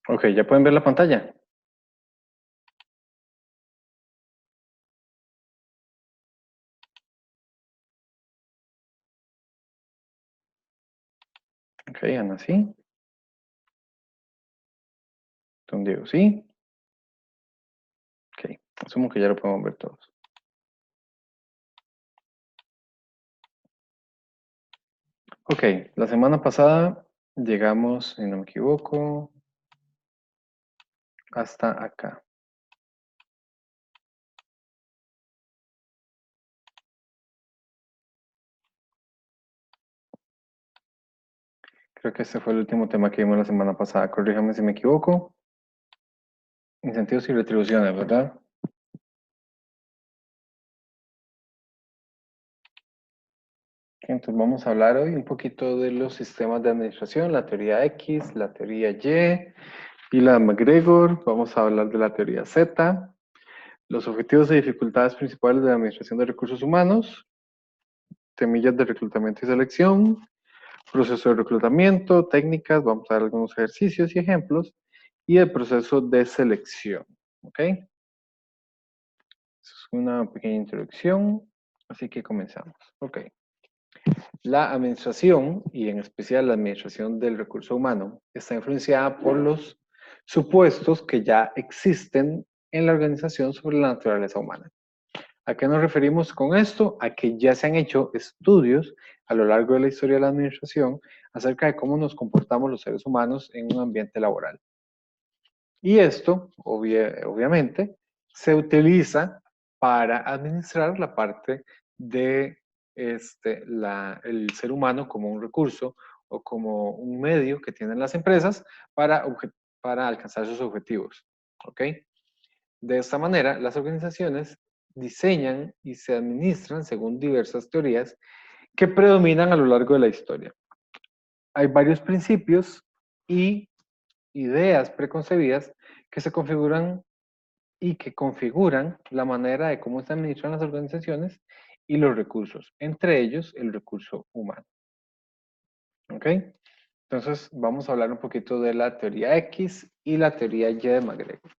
Ok, ¿ya pueden ver la pantalla? Ok, Ana, sí. Don Diego, sí. Ok, asumo que ya lo podemos ver todos. Ok, la semana pasada llegamos, si no me equivoco, hasta acá. Creo que este fue el último tema que vimos la semana pasada. Corríjame si me equivoco. Incentivos y retribuciones, ¿verdad? Entonces vamos a hablar hoy un poquito de los sistemas de administración, la teoría X, la teoría Y y la de McGregor. Vamos a hablar de la teoría Z, los objetivos y dificultades principales de la administración de recursos humanos, semillas de reclutamiento y selección, proceso de reclutamiento, técnicas, vamos a ver algunos ejercicios y ejemplos, y el proceso de selección. ¿Ok? Eso es una pequeña introducción, así que comenzamos. Ok. La administración, y en especial la administración del recurso humano, está influenciada por los supuestos que ya existen en la organización sobre la naturaleza humana. ¿A qué nos referimos con esto? A que ya se han hecho estudios a lo largo de la historia de la administración acerca de cómo nos comportamos los seres humanos en un ambiente laboral. Y esto, obviamente, se utiliza para administrar la parte de el ser humano como un recurso o como un medio que tienen las empresas para alcanzar sus objetivos. ¿Ok? De esta manera, las organizaciones diseñan y se administran según diversas teorías que predominan a lo largo de la historia. Hay varios principios y ideas preconcebidas que se configuran y que configuran la manera de cómo se administran las organizaciones y los recursos, entre ellos el recurso humano. ¿Ok? Entonces vamos a hablar un poquito de la teoría X y la teoría Y de McGregor.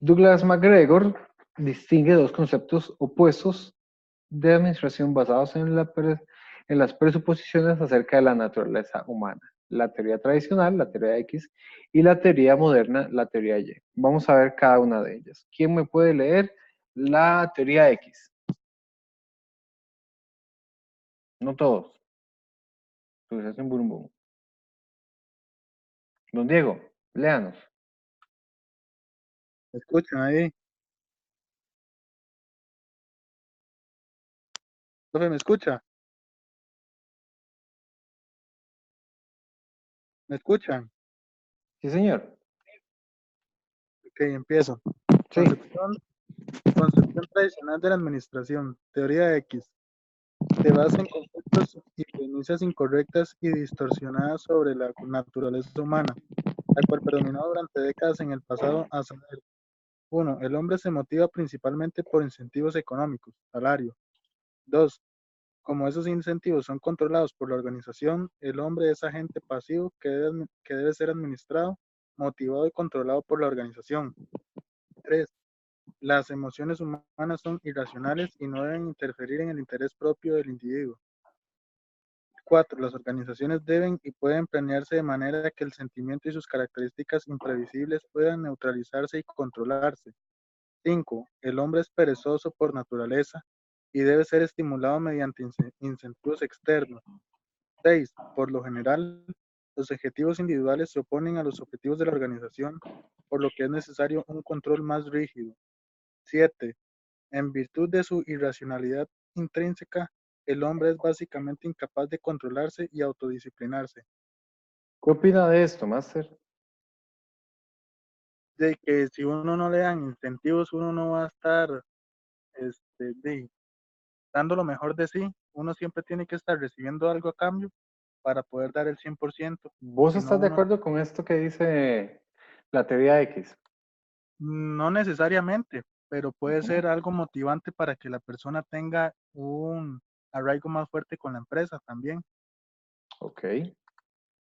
Douglas McGregor distingue dos conceptos opuestos de administración basados en las presuposiciones acerca de la naturaleza humana. La teoría tradicional, la teoría X, y la teoría moderna, la teoría Y. Vamos a ver cada una de ellas. ¿Quién me puede leer la teoría X? No todos, pues hacen burum bum. Don Diego, léanos. ¿Me escuchan ahí? Profe, ¿me escucha? ¿Me escuchan? Sí, señor. Ok, empiezo. Sí. Concepción tradicional de la administración. Teoría X. Se basa en conceptos y premisas incorrectas y distorsionadas sobre la naturaleza humana, la cual predominó durante décadas en el pasado a saber. 1. El hombre se motiva principalmente por incentivos económicos, salario. 2. Como esos incentivos son controlados por la organización, el hombre es agente pasivo que debe ser administrado, motivado y controlado por la organización. 3. Las emociones humanas son irracionales y no deben interferir en el interés propio del individuo. 4. Las organizaciones deben y pueden planearse de manera que el sentimiento y sus características imprevisibles puedan neutralizarse y controlarse. 5. El hombre es perezoso por naturaleza y debe ser estimulado mediante incentivos externos. 6. Por lo general, los objetivos individuales se oponen a los objetivos de la organización, por lo que es necesario un control más rígido. 7. En virtud de su irracionalidad intrínseca, el hombre es básicamente incapaz de controlarse y autodisciplinarse. ¿Qué opina de esto, Master? De que si uno no le dan incentivos, uno no va a estar dando lo mejor de sí. Uno siempre tiene que estar recibiendo algo a cambio para poder dar el 100%. ¿Vos Si no, estás de uno acuerdo con esto que dice la teoría X? no necesariamente, pero puede Ujú. ser algo motivante para que la persona tenga un arraigo más fuerte con la empresa también. Ok,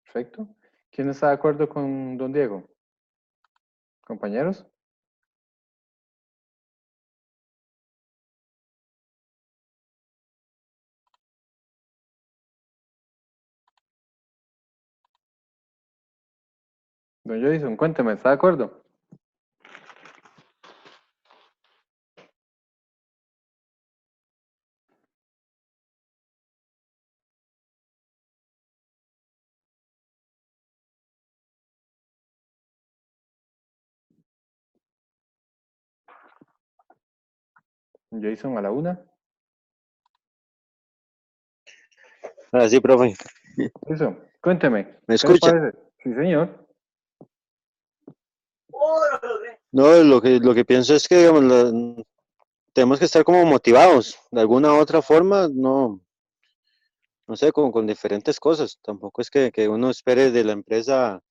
perfecto. ¿Quién está de acuerdo con don Diego? compañeros. Don Jason, cuénteme, ¿está de acuerdo? Don Jason, a la una. Ah, sí, profe. Eso, cuénteme. ¿Me ¿Qué le escucha? parece? Sí, señor. No, lo que pienso es que, digamos, tenemos que estar como motivados de alguna u otra forma, no sé, con diferentes cosas. Tampoco es que uno espere de la empresa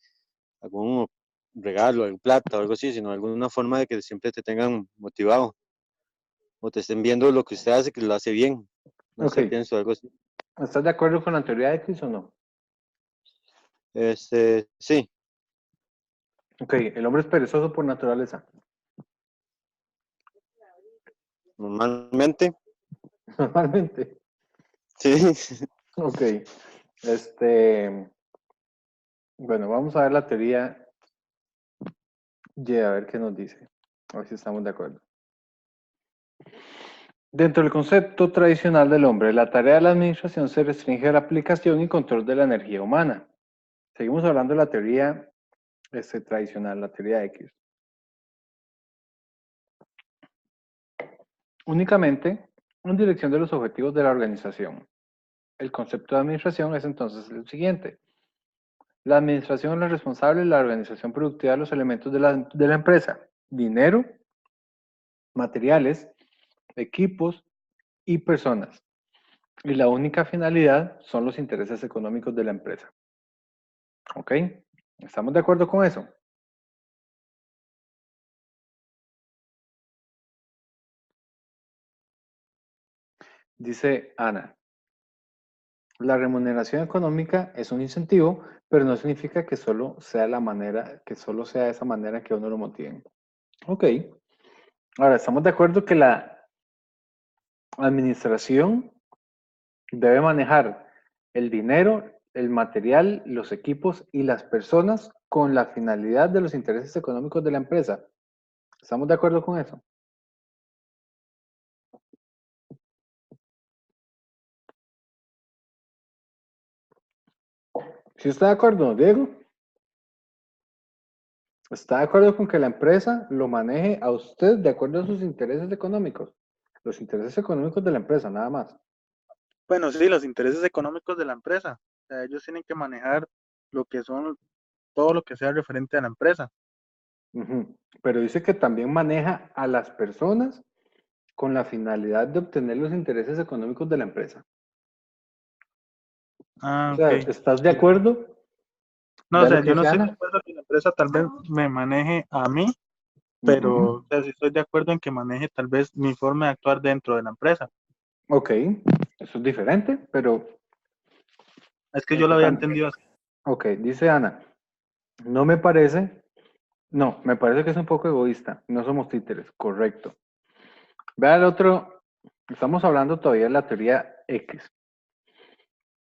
algún regalo, algún plata o algo así, sino alguna forma de que siempre te tengan motivado o te estén viendo lo que usted hace, que lo hace bien. No Ok. sé, pienso algo así. ¿Estás de acuerdo con la teoría de X o no? Sí, Ok, el hombre es perezoso por naturaleza. normalmente, Normalmente. sí. Ok. Bueno, vamos a ver la teoría Y, a ver qué nos dice. A ver si estamos de acuerdo. Dentro del concepto tradicional del hombre, la tarea de la administración se restringe a la aplicación y control de la energía humana. Seguimos hablando de la teoría tradicional, la teoría X. Únicamente en dirección de los objetivos de la organización. El concepto de administración es entonces el siguiente. La administración es la responsable de la organización productiva de los elementos de la empresa. Dinero, materiales, equipos y personas. Y la única finalidad son los intereses económicos de la empresa. ¿Ok? ¿Estamos de acuerdo con eso? Dice Ana. La remuneración económica es un incentivo, pero no significa que solo sea esa manera que uno lo motive. Ok. Ahora, estamos de acuerdo que la administración debe manejar el dinero, el material, los equipos y las personas con la finalidad de los intereses económicos de la empresa. ¿Estamos de acuerdo con eso? ¿Sí está de acuerdo, Diego? ¿Está de acuerdo con que la empresa lo maneje a usted de acuerdo a sus intereses económicos? Los intereses económicos de la empresa, nada más. Bueno, sí, los intereses económicos de la empresa. O sea, ellos tienen que manejar lo que son, todo lo que sea referente a la empresa. Ujú. Pero dice que también maneja a las personas con la finalidad de obtener los intereses económicos de la empresa. O Ah, sea, ok. ¿estás de Sí. acuerdo? No, o ¿Ya lo sea, que yo no dice estoy de Ana? acuerdo que la empresa tal vez me maneje a mí, pero Ujú. o sea, sí estoy de acuerdo en que maneje tal vez mi forma de actuar dentro de la empresa. Ok, eso es diferente, pero Es que yo lo había enfocando. entendido así. Ok, dice Ana, no me parece, no, me parece que es un poco egoísta, no somos títeres, correcto. Vea el otro, estamos hablando todavía de la teoría X.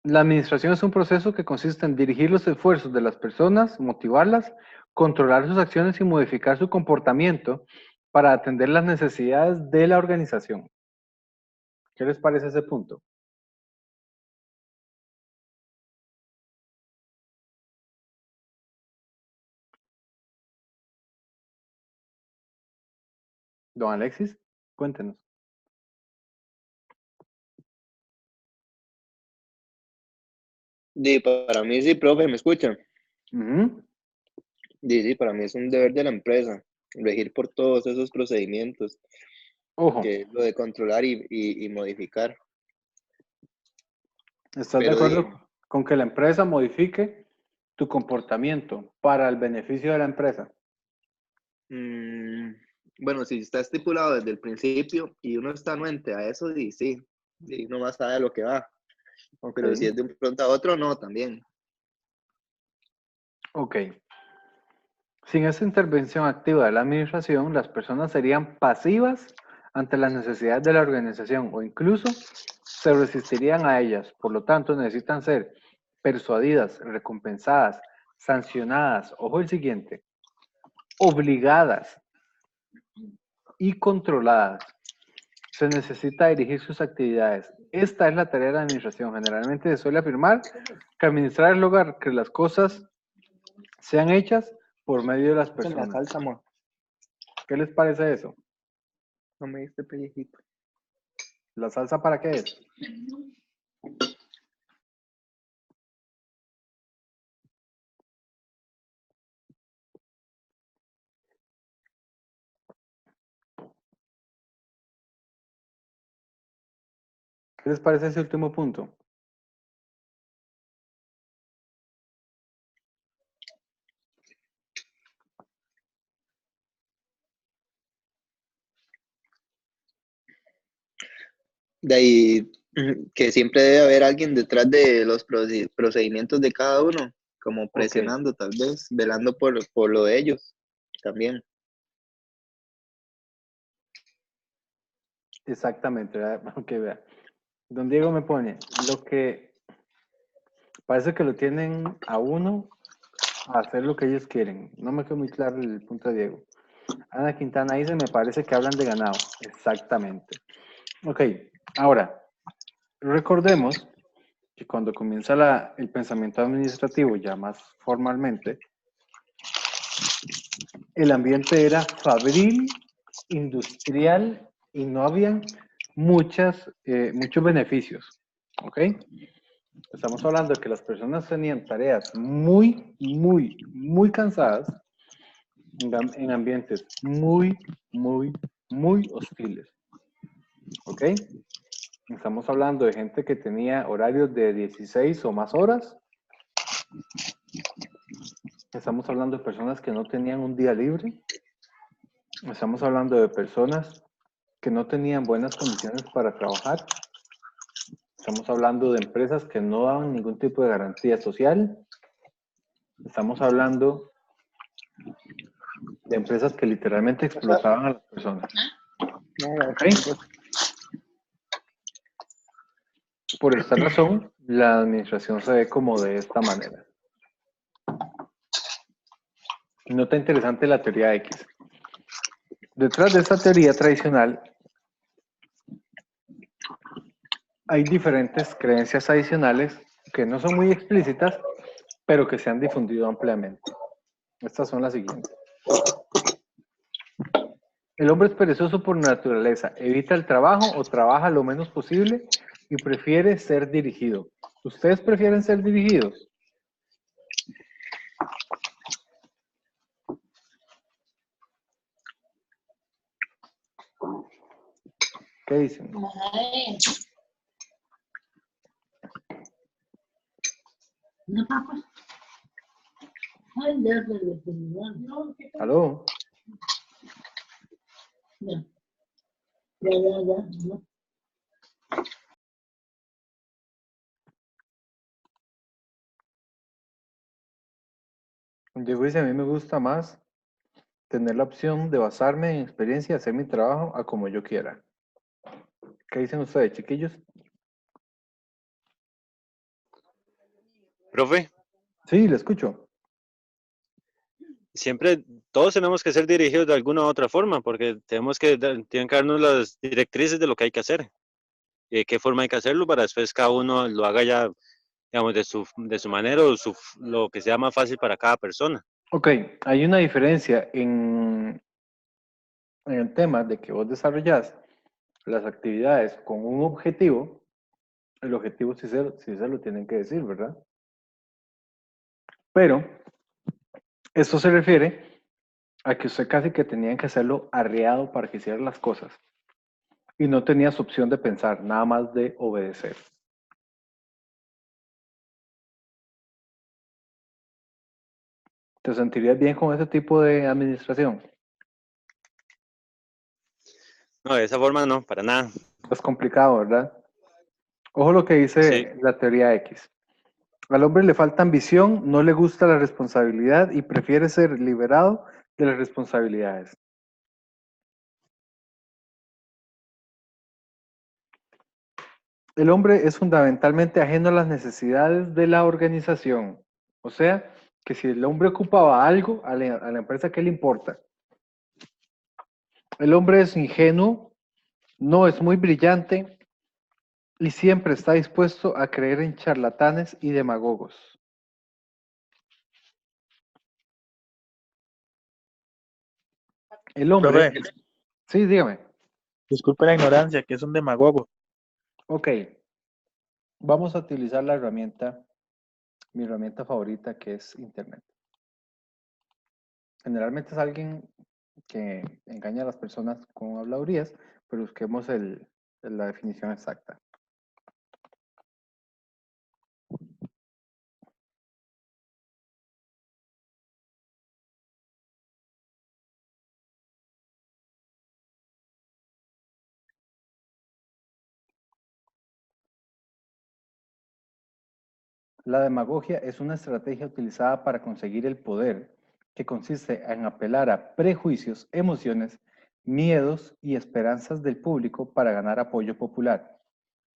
La administración es un proceso que consiste en dirigir los esfuerzos de las personas, motivarlas, controlar sus acciones y modificar su comportamiento para atender las necesidades de la organización. ¿Qué les parece ese punto? Don Alexis, cuéntenos. Para mí sí, profe, ¿me escuchan? Ujú. Sí, para mí es un deber de la empresa regir por todos esos procedimientos, Ojo, que es lo de controlar y modificar. ¿estás de Pero acuerdo con que la empresa modifique tu comportamiento para el beneficio de la empresa? mm, bueno, si está estipulado desde el principio y uno está anuente a eso, sí, y uno más sabe a lo que va. Ok, Pero si es de un pronto a otro, no, también. ok. Sin esa intervención activa de la administración, las personas serían pasivas ante las necesidades de la organización o incluso se resistirían a ellas. Por lo tanto, necesitan ser persuadidas, recompensadas, sancionadas, ojo el siguiente, obligadas y controladas. Se necesita dirigir sus actividades. Esta es la tarea de la administración. Generalmente se suele afirmar que administrar es lograr que las cosas sean hechas por medio de las En la personas. salsa, amor. ¿Qué les parece eso? No me diste pellejito. ¿La salsa para qué es? ¿Qué les parece ese último punto? De ahí que siempre debe haber alguien detrás de los procedimientos de cada uno, como presionando tal vez, velando por lo de ellos también. Exactamente, aunque vea. Don Diego me pone, lo que parece que lo tienen a uno a hacer lo que ellos quieren. No me quedó muy claro el punto de Diego. Ana Quintana dice, me parece que hablan de ganado. Exactamente. Ok, ahora, recordemos que cuando comienza el pensamiento administrativo ya más formalmente, el ambiente era fabril, industrial y no habían muchos beneficios. ¿Ok? Estamos hablando de que las personas tenían tareas muy cansadas en ambientes muy hostiles. ¿Ok? Estamos hablando de gente que tenía horarios de 16 o más horas. Estamos hablando de personas que no tenían un día libre. Estamos hablando de personas que no tenían buenas condiciones para trabajar. Estamos hablando de empresas que no daban ningún tipo de garantía social. Estamos hablando de empresas que literalmente explotaban a las personas. ¿Ok? Por esta razón, la administración se ve como de esta manera. Nota interesante la teoría X. Detrás de esta teoría tradicional hay diferentes creencias adicionales que no son muy explícitas, pero que se han difundido ampliamente. Estas son las siguientes. El hombre es perezoso por naturaleza, evita el trabajo o trabaja lo menos posible y prefiere ser dirigido. ¿Ustedes prefieren ser dirigidos? ¿Qué dicen? ¿Aló? Diego dice, a mí me gusta más tener la opción de basarme en experiencia y hacer mi trabajo a como yo quiera. ¿Qué dicen ustedes, chiquillos? Profe, Sí, le escucho. siempre todos tenemos que ser dirigidos de alguna u otra forma, porque tienen que darnos las directrices de lo que hay que hacer y de qué forma hay que hacerlo para después cada uno lo haga ya, digamos, de su manera o lo que sea más fácil para cada persona. Ok, hay una diferencia en el tema de que vos desarrollás las actividades con un objetivo. El objetivo sí se lo tienen que decir, ¿verdad? Pero esto se refiere a que usted casi que tenía que hacerlo arreado para que hiciera las cosas. Y no tenías opción de pensar, nada más de obedecer. ¿Te sentirías bien con ese tipo de administración? No, de esa forma no, para nada. Es complicado, ¿verdad? Ojo lo que Sí, dice la teoría X. Al hombre le falta ambición, no le gusta la responsabilidad y prefiere ser liberado de las responsabilidades. El hombre es fundamentalmente ajeno a las necesidades de la organización. O sea, que si el hombre ocupaba algo, a la empresa, ¿qué le importa? El hombre es ingenuo, no es muy brillante y siempre está dispuesto a creer en charlatanes y demagogos. El hombre, Profe, sí, dígame. disculpe la ignorancia, que es un demagogo. Ok, vamos a utilizar la herramienta, mi herramienta favorita, que es Internet. Generalmente es alguien que engaña a las personas con habladurías, pero busquemos la definición exacta. La demagogia es una estrategia utilizada para conseguir el poder, que consiste en apelar a prejuicios, emociones, miedos y esperanzas del público para ganar apoyo popular,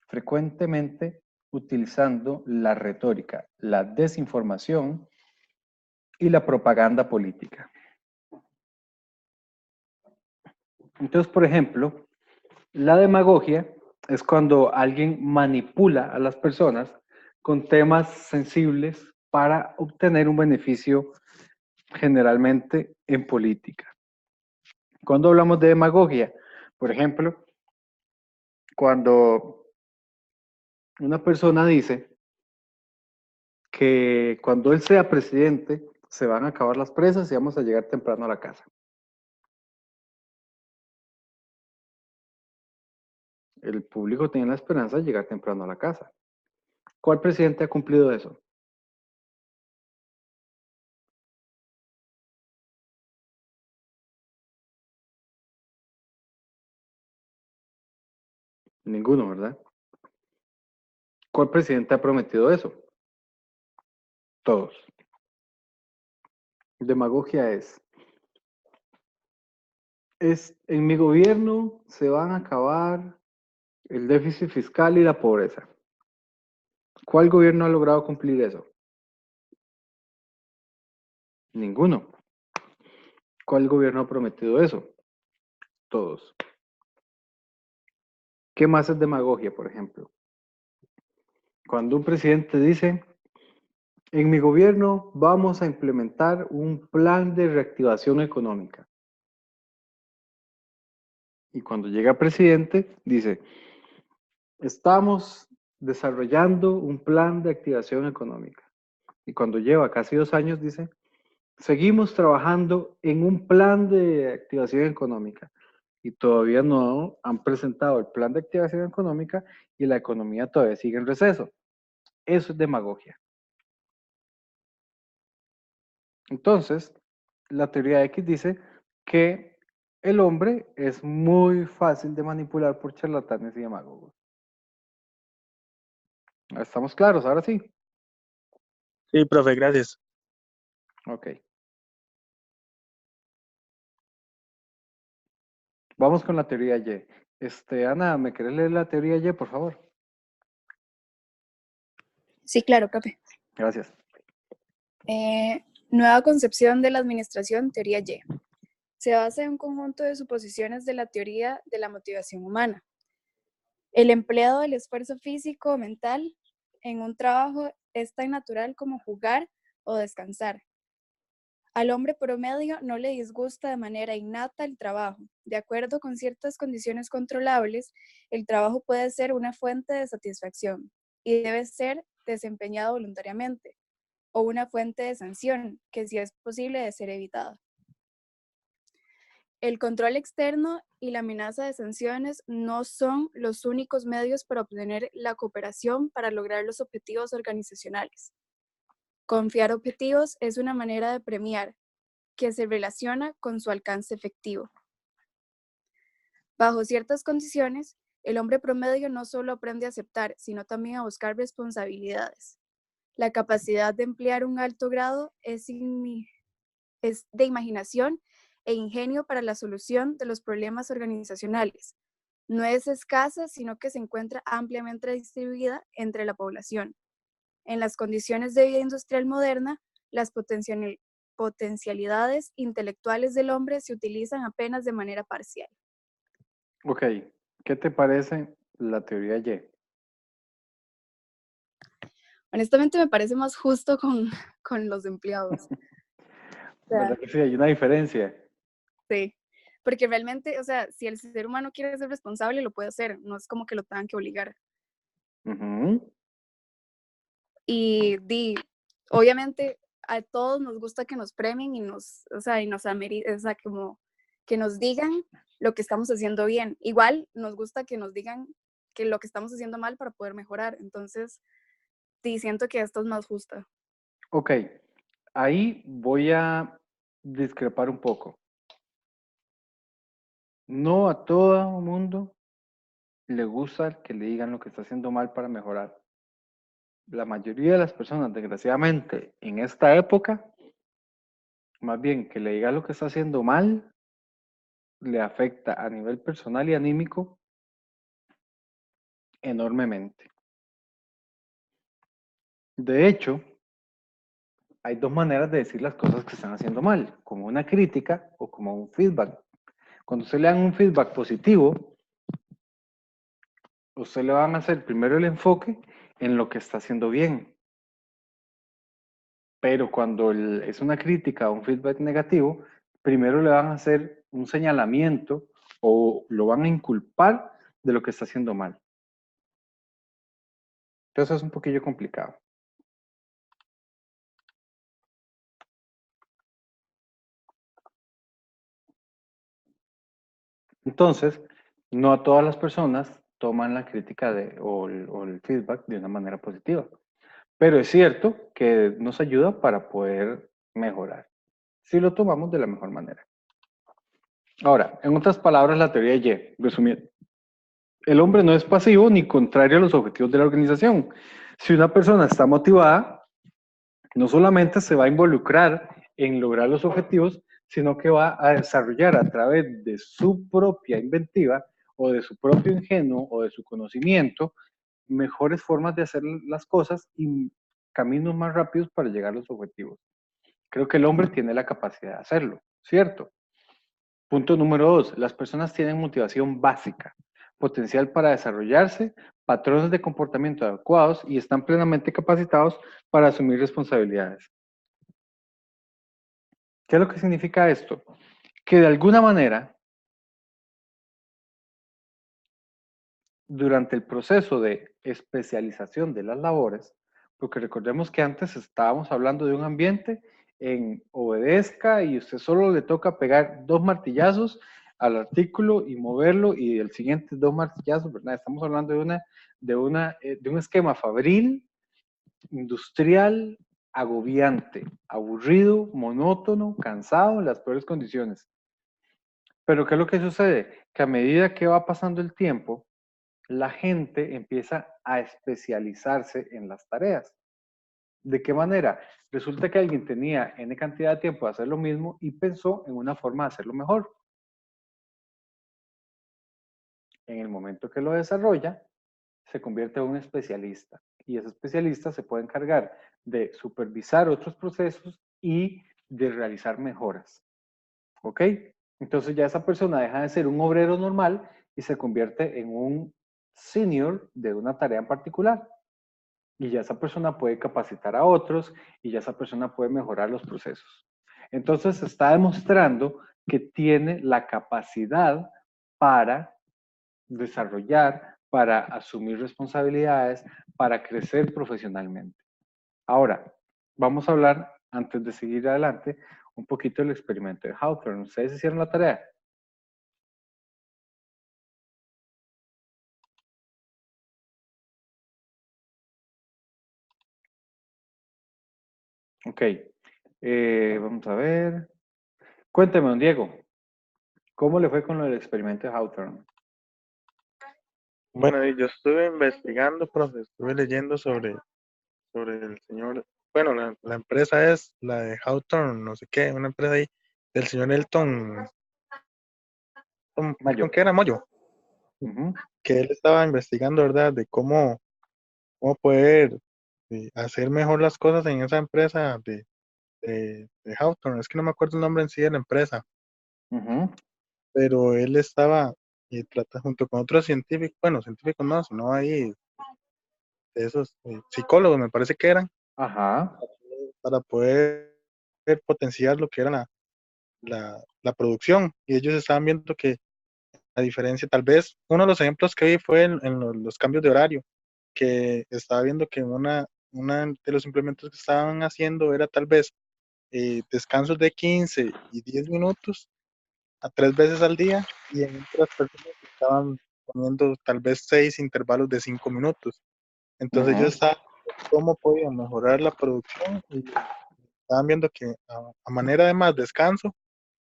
frecuentemente utilizando la retórica, la desinformación y la propaganda política. Entonces, por ejemplo, la demagogia es cuando alguien manipula a las personas con temas sensibles para obtener un beneficio generalmente en política. Cuando hablamos de demagogia, por ejemplo, cuando una persona dice que cuando él sea presidente se van a acabar las presas y vamos a llegar temprano a la casa. El público tiene la esperanza de llegar temprano a la casa. ¿Cuál presidente ha cumplido eso? Ninguno, ¿verdad? ¿Cuál presidente ha prometido eso? Todos. Demagogia es en mi gobierno se van a acabar el déficit fiscal y la pobreza. ¿Cuál gobierno ha logrado cumplir eso? Ninguno. ¿Cuál gobierno ha prometido eso? Todos. ¿Qué más es demagogia, por ejemplo? Cuando un presidente dice, en mi gobierno vamos a implementar un plan de reactivación económica. Y cuando llega presidente, dice, estamos desarrollando un plan de activación económica. Y cuando lleva casi 2 años, dice, seguimos trabajando en un plan de activación económica y todavía no han presentado el plan de activación económica y la economía todavía sigue en receso. Eso es demagogia. Entonces, la teoría X dice que el hombre es muy fácil de manipular por charlatanes y demagogos. ¿Estamos claros? Ahora sí. Sí, profe, gracias. Ok. Vamos con la teoría Y. Ana, ¿me querés leer la teoría Y, por favor? Sí, claro, profe. Gracias. Nueva concepción de la administración, teoría Y. Se basa en un conjunto de suposiciones de la teoría de la motivación humana. El empleado del esfuerzo físico o mental en un trabajo es tan natural como jugar o descansar. Al hombre promedio no le disgusta de manera innata el trabajo. De acuerdo con ciertas condiciones controlables, el trabajo puede ser una fuente de satisfacción y debe ser desempeñado voluntariamente, o una fuente de sanción, que si es posible de ser evitada. El control externo y la amenaza de sanciones no son los únicos medios para obtener la cooperación para lograr los objetivos organizacionales. Confiar objetivos es una manera de premiar que se relaciona con su alcance efectivo. Bajo ciertas condiciones, el hombre promedio no solo aprende a aceptar, sino también a buscar responsabilidades. La capacidad de emplear un alto grado es de imaginación e ingenio para la solución de los problemas organizacionales. No es escasa, sino que se encuentra ampliamente distribuida entre la población. En las condiciones de vida industrial moderna, las potencialidades intelectuales del hombre se utilizan apenas de manera parcial. Ok, ¿qué te parece la teoría Y? Honestamente me parece más justo con los empleados. O sea, ¿Verdad que sí? Hay una diferencia. sí, porque realmente, o sea, si el ser humano quiere ser responsable, lo puede hacer, no es como que lo tengan que obligar. Ujú. Y obviamente a todos nos gusta que nos premien y o sea, como que nos digan lo que estamos haciendo bien. Igual nos gusta que nos digan que lo que estamos haciendo mal para poder mejorar. Entonces, sí, siento que esto es más justa. Ok, ahí voy a discrepar un poco. No a todo mundo le gusta que le digan lo que está haciendo mal para mejorar. La mayoría de las personas, desgraciadamente, en esta época, más bien que le diga lo que está haciendo mal, le afecta a nivel personal y anímico enormemente. De hecho, hay dos maneras de decir las cosas que están haciendo mal, como una crítica o como un feedback. Cuando usted le dan un feedback positivo, usted le van a hacer primero el enfoque en lo que está haciendo bien. Pero cuando es una crítica o un feedback negativo, primero le van a hacer un señalamiento o lo van a inculpar de lo que está haciendo mal. Entonces es un poquillo complicado. Entonces, no a todas las personas toman la crítica o el feedback de una manera positiva. Pero es cierto que nos ayuda para poder mejorar, si lo tomamos de la mejor manera. Ahora, en otras palabras, la teoría de Y, resumiendo, el hombre no es pasivo ni contrario a los objetivos de la organización. Si una persona está motivada, no solamente se va a involucrar en lograr los objetivos, sino que va a desarrollar a través de su propia inventiva o de su propio ingenio o de su conocimiento mejores formas de hacer las cosas y caminos más rápidos para llegar a los objetivos. Creo que el hombre tiene la capacidad de hacerlo, ¿cierto? Punto número 2, las personas tienen motivación básica, potencial para desarrollarse, patrones de comportamiento adecuados y están plenamente capacitados para asumir responsabilidades. ¿Qué es lo que significa esto? Que de alguna manera, durante el proceso de especialización de las labores, porque recordemos que antes estábamos hablando de un ambiente en obedezca y usted solo le toca pegar 2 martillazos al artículo y moverlo y el siguiente 2 martillazos, ¿verdad? Estamos hablando de un esquema fabril, industrial, agobiante, aburrido, monótono, cansado, en las peores condiciones. Pero ¿qué es lo que sucede? Que a medida que va pasando el tiempo, la gente empieza a especializarse en las tareas. ¿De qué manera? Resulta que alguien tenía N cantidad de tiempo de hacer lo mismo y pensó en una forma de hacerlo mejor. En el momento que lo desarrolla, se convierte en un especialista. Y ese especialista se puede encargar de supervisar otros procesos y de realizar mejoras. ¿Ok? Entonces ya esa persona deja de ser un obrero normal y se convierte en un senior de una tarea en particular. Y ya esa persona puede capacitar a otros y ya esa persona puede mejorar los procesos. Entonces se está demostrando que tiene la capacidad para desarrollar, para asumir responsabilidades, para crecer profesionalmente. Ahora, vamos a hablar, antes de seguir adelante, un poquito del experimento de Hawthorne. ¿Ustedes hicieron la tarea? Ok. Vamos a ver. Cuénteme, don Diego, ¿cómo le fue con lo del experimento de Hawthorne? Bueno, yo estuve investigando, profe, estuve leyendo sobre sobre el señor, bueno, la empresa es la de Hawthorne, no sé qué, una empresa ahí del señor Elton, Mayo. ¿con qué era Moyo? Ujú, Que él estaba investigando, ¿verdad? De cómo poder hacer mejor las cosas en esa empresa de Hawthorne. Es que no me acuerdo el nombre en sí de la empresa, ujú, pero él estaba y trata junto con otros científicos, bueno, científicos no, sino ahí de esos psicólogos, me parece que eran, ajá, para poder potenciar lo que era la producción. Y ellos estaban viendo que a diferencia, tal vez uno de los ejemplos que vi fue en los cambios de horario, que estaba viendo que una de los implementos que estaban haciendo era tal vez descansos de 15 y 10 minutos a 3 veces al día, y en otras personas estaban poniendo tal vez 6 intervalos de 5 minutos. Entonces ujú, ellos estaban viendo cómo podían mejorar la producción y estaban viendo que a manera de más descanso,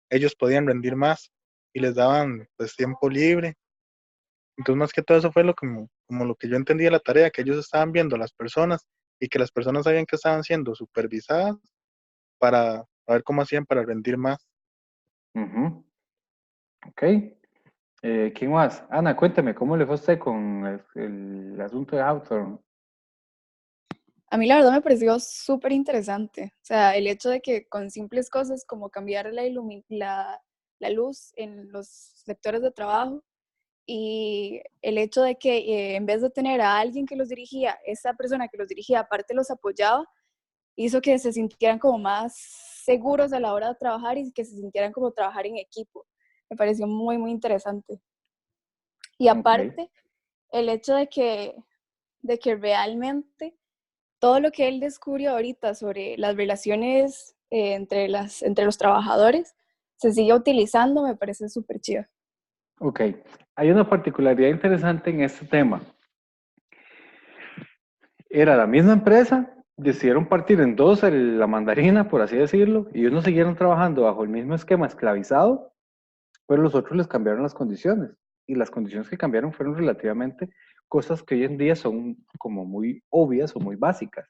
ellos podían rendir más y les daban pues tiempo libre. Entonces más que todo eso fue como lo que yo entendí de la tarea, que ellos estaban viendo a las personas y que las personas sabían que estaban siendo supervisadas para ver cómo hacían para rendir más. ujú. Ok. ¿Quién más? Ana, cuéntame, ¿cómo le fue a usted con el asunto de Hawthorne? A mí la verdad me pareció súper interesante. O sea, el hecho de que con simples cosas como cambiar la luz en los sectores de trabajo y el hecho de que en vez de tener a alguien que los dirigía, esa persona que los dirigía aparte los apoyaba, hizo que se sintieran como más seguros a la hora de trabajar y que se sintieran como trabajar en equipo. Me pareció muy, muy interesante. Y Ok. aparte, el hecho de que realmente todo lo que él descubrió ahorita sobre las relaciones entre los trabajadores se sigue utilizando, me parece súper chido. Ok. Hay una particularidad interesante en este tema. Era la misma empresa, decidieron partir en dos la mandarina, por así decirlo, y unos siguieron trabajando bajo el mismo esquema esclavizado, pero los otros les cambiaron las condiciones. Y las condiciones que cambiaron fueron relativamente cosas que hoy en día son como muy obvias o muy básicas.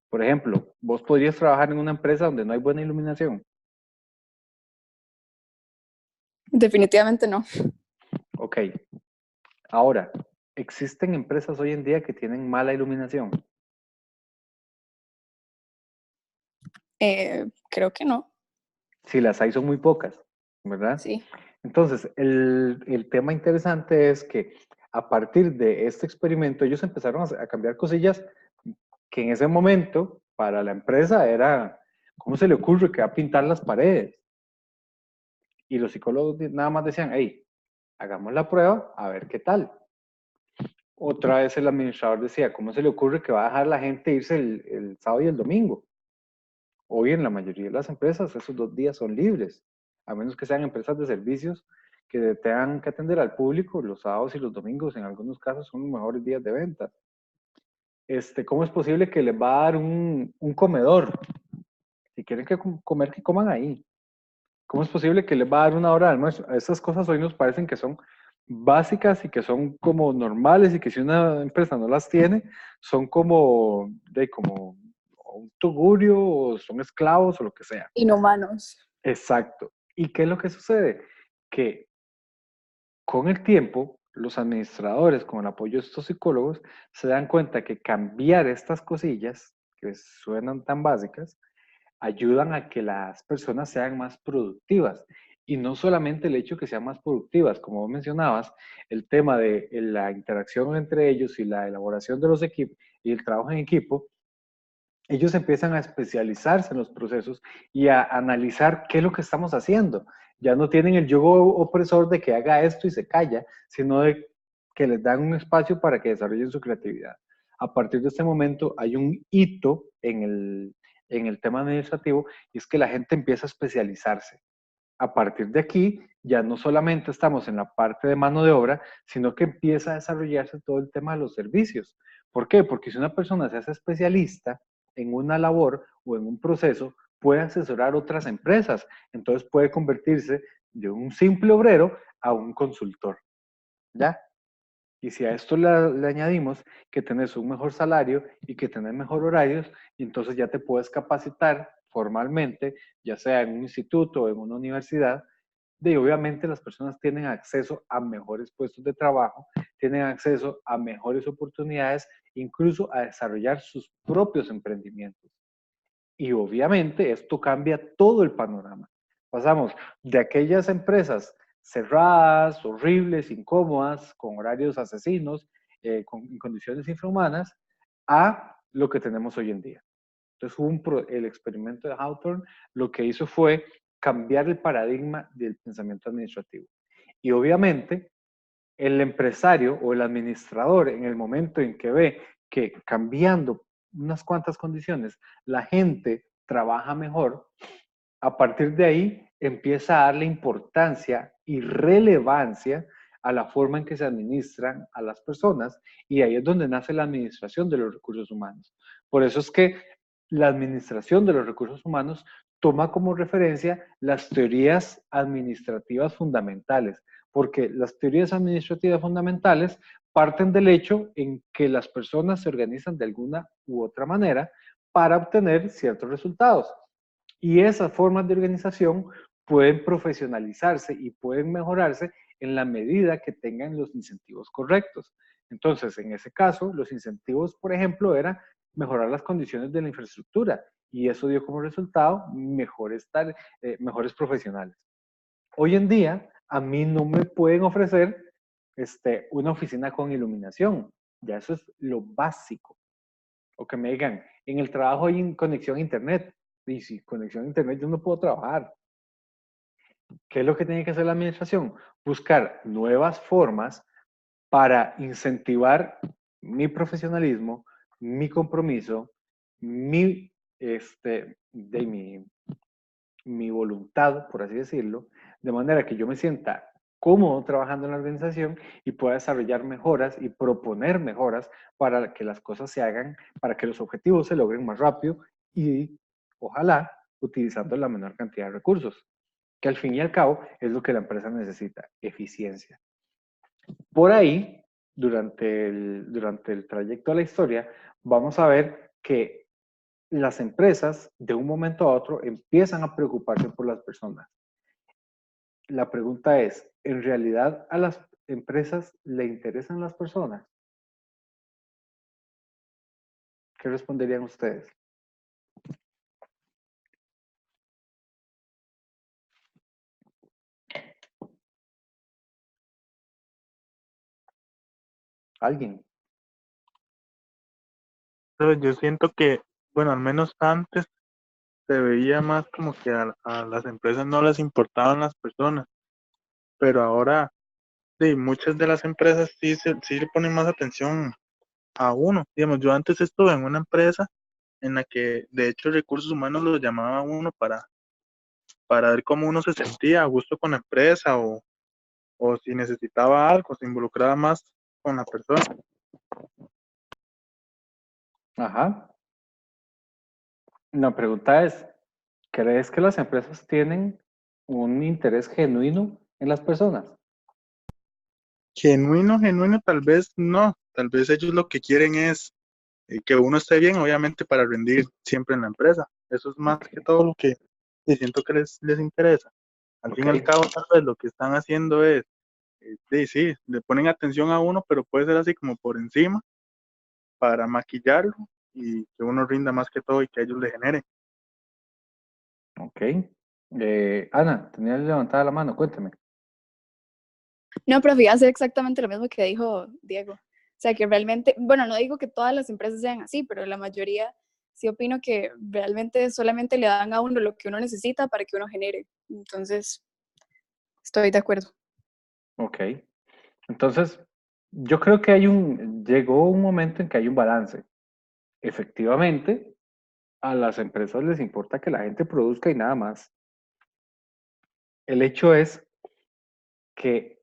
Por ejemplo, vos podrías trabajar en una empresa donde no hay buena iluminación. Definitivamente no. Ok. Ahora, ¿existen empresas hoy en día que tienen mala iluminación? Creo que no. Si las hay, son muy pocas, ¿verdad? Sí. Entonces, el tema interesante es que a partir de este experimento, ellos empezaron a cambiar cosillas que en ese momento para la empresa era, ¿cómo se le ocurre que va a pintar las paredes? Y los psicólogos nada más decían, hey, hagamos la prueba a ver qué tal. Otra vez el administrador decía, ¿cómo se le ocurre que va a dejar la gente irse el sábado y el domingo? Hoy en la mayoría de las empresas esos 2 días son libres, a menos que sean empresas de servicios que tengan que atender al público. Los sábados y los domingos en algunos casos son los mejores días de venta. ¿Cómo es posible que les va a dar un comedor? Si quieren que comer, que coman ahí. ¿Cómo es posible que les va a dar una hora de almuerzo? Estas cosas hoy nos parecen que son básicas y que son como normales y que si una empresa no las tiene, son como un tugurio o son esclavos o lo que sea. Inhumanos. Exacto. ¿Y qué es lo que sucede? Que con el tiempo, los administradores, con el apoyo de estos psicólogos, se dan cuenta que cambiar estas cosillas, que suenan tan básicas, ayudan a que las personas sean más productivas. Y no solamente el hecho de que sean más productivas, como vos mencionabas, el tema de la interacción entre ellos y la elaboración de los equipos y el trabajo en equipo, ellos empiezan a especializarse en los procesos y a analizar qué es lo que estamos haciendo. Ya no tienen el yugo opresor de que haga esto y se calla, sino de que les dan un espacio para que desarrollen su creatividad. A partir de este momento hay un hito en el tema administrativo y es que la gente empieza a especializarse. A partir de aquí, ya no solamente estamos en la parte de mano de obra, sino que empieza a desarrollarse todo el tema de los servicios. ¿Por qué? Porque si una persona se hace especialista en una labor o en un proceso, puede asesorar otras empresas. Entonces puede convertirse de un simple obrero a un consultor. ¿Ya? Y si a esto le añadimos que tenés un mejor salario y que tenés mejor horarios, y entonces ya te puedes capacitar formalmente, ya sea en un instituto o en una universidad, de obviamente las personas tienen acceso a mejores puestos de trabajo, tienen acceso a mejores oportunidades, incluso a desarrollar sus propios emprendimientos. Y obviamente esto cambia todo el panorama. Pasamos de aquellas empresas cerradas, horribles, incómodas, con horarios asesinos, en condiciones infrahumanas, a lo que tenemos hoy en día. Entonces, el experimento de Hawthorne lo que hizo fue cambiar el paradigma del pensamiento administrativo. Y obviamente, el empresario o el administrador, en el momento en que ve que cambiando unas cuantas condiciones, la gente trabaja mejor, a partir de ahí empieza a darle importancia y relevancia a la forma en que se administran a las personas, y ahí es donde nace la administración de los recursos humanos. Por eso es que la administración de los recursos humanos toma como referencia las teorías administrativas fundamentales, porque las teorías administrativas fundamentales parten del hecho en que las personas se organizan de alguna u otra manera para obtener ciertos resultados. Y esas formas de organización pueden profesionalizarse y pueden mejorarse en la medida que tengan los incentivos correctos. Entonces, en ese caso, los incentivos, por ejemplo, era mejorar las condiciones de la infraestructura, y eso dio como resultado mejores profesionales. Hoy en día, a mí no me pueden ofrecer una oficina con iluminación. Ya eso es lo básico. O que me digan, en el trabajo hay conexión a internet. Y sin conexión a internet yo no puedo trabajar. ¿Qué es lo que tiene que hacer la administración? Buscar nuevas formas para incentivar mi profesionalismo, mi compromiso, mi, mi voluntad, por así decirlo, de manera que yo me sienta cómodo trabajando en la organización y pueda desarrollar mejoras y proponer mejoras para que las cosas se hagan, para que los objetivos se logren más rápido y ojalá utilizando la menor cantidad de recursos, que al fin y al cabo es lo que la empresa necesita, eficiencia. Por ahí, durante el trayecto de la historia, vamos a ver que las empresas de un momento a otro empiezan a preocuparse por las personas. La pregunta es, ¿en realidad a las empresas le interesan las personas? ¿Qué responderían ustedes? ¿Alguien? Pero yo siento que, bueno, al menos antes se veía más como que a las empresas no les importaban las personas, pero ahora sí, muchas de las empresas sí le ponen más atención a uno. Digamos, yo antes estuve en una empresa en la que de hecho recursos humanos lo llamaba a uno para ver cómo uno se sentía a gusto con la empresa o si necesitaba algo, se involucraba más con la persona. Ajá. La pregunta es, ¿crees que las empresas tienen un interés genuino en las personas? Genuino, tal vez no. Tal vez ellos lo que quieren es que uno esté bien, obviamente, para rendir siempre en la empresa. Eso es más que todo lo que siento que les interesa. Al fin y al Ok. cabo, tal vez lo que están haciendo es, sí, le ponen atención a uno, pero puede ser así como por encima para maquillarlo y que uno rinda más que todo y que a ellos le genere. Ok. Ana, tenías levantada la mano, cuéntame. No, pero fíjate exactamente lo mismo que dijo Diego. O sea, que realmente, bueno, no digo que todas las empresas sean así, pero la mayoría sí opino que realmente solamente le dan a uno lo que uno necesita para que uno genere. Entonces, estoy de acuerdo. Ok. Entonces, yo creo que llegó un momento en que hay un balance. Efectivamente, a las empresas les importa que la gente produzca y nada más. El hecho es que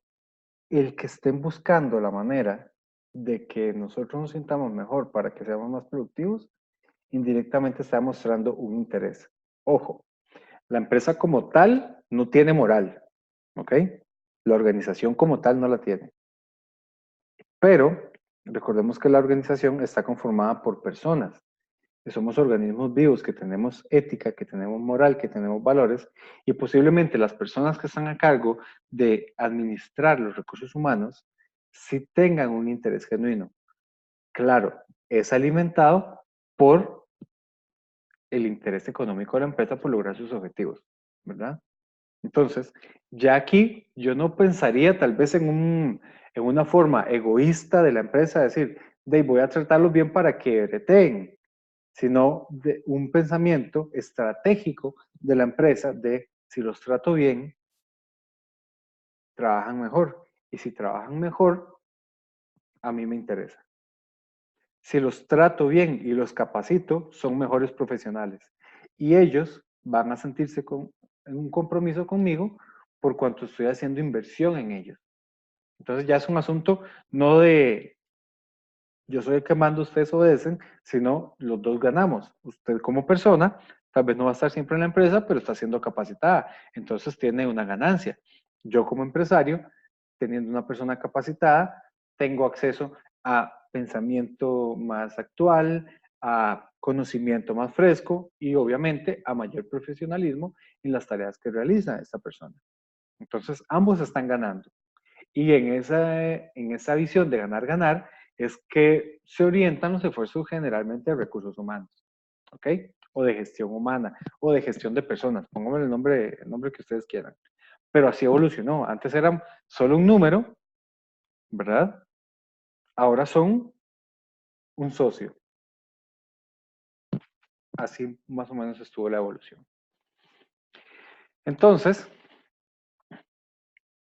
el que estén buscando la manera de que nosotros nos sintamos mejor para que seamos más productivos, indirectamente está mostrando un interés. Ojo, la empresa como tal no tiene moral, ¿ok? La organización como tal no la tiene. Pero recordemos que la organización está conformada por personas, que somos organismos vivos, que tenemos ética, que tenemos moral, que tenemos valores, y posiblemente las personas que están a cargo de administrar los recursos humanos sí tengan un interés genuino. Claro, es alimentado por el interés económico de la empresa por lograr sus objetivos, ¿verdad? Entonces, ya aquí yo no pensaría tal vez en una forma egoísta de la empresa, decir, voy a tratarlos bien para que breteen, sino de un pensamiento estratégico de la empresa de si los trato bien, trabajan mejor. Y si trabajan mejor, a mí me interesa. Si los trato bien y los capacito, son mejores profesionales. Y ellos van a sentirse en un compromiso conmigo por cuanto estoy haciendo inversión en ellos. Entonces ya es un asunto no de yo soy el que mando, ustedes obedecen, sino los dos ganamos. Usted como persona, tal vez no va a estar siempre en la empresa, pero está siendo capacitada. Entonces tiene una ganancia. Yo como empresario, teniendo una persona capacitada, tengo acceso a pensamiento más actual, a conocimiento más fresco y obviamente a mayor profesionalismo en las tareas que realiza esta persona. Entonces ambos están ganando. Y en esa visión de ganar-ganar es que se orientan los esfuerzos generalmente de recursos humanos, ¿ok? O de gestión humana, o de gestión de personas, pónganme el nombre que ustedes quieran. Pero así evolucionó. Antes eran solo un número, ¿verdad? Ahora son un socio. Así más o menos estuvo la evolución. Entonces,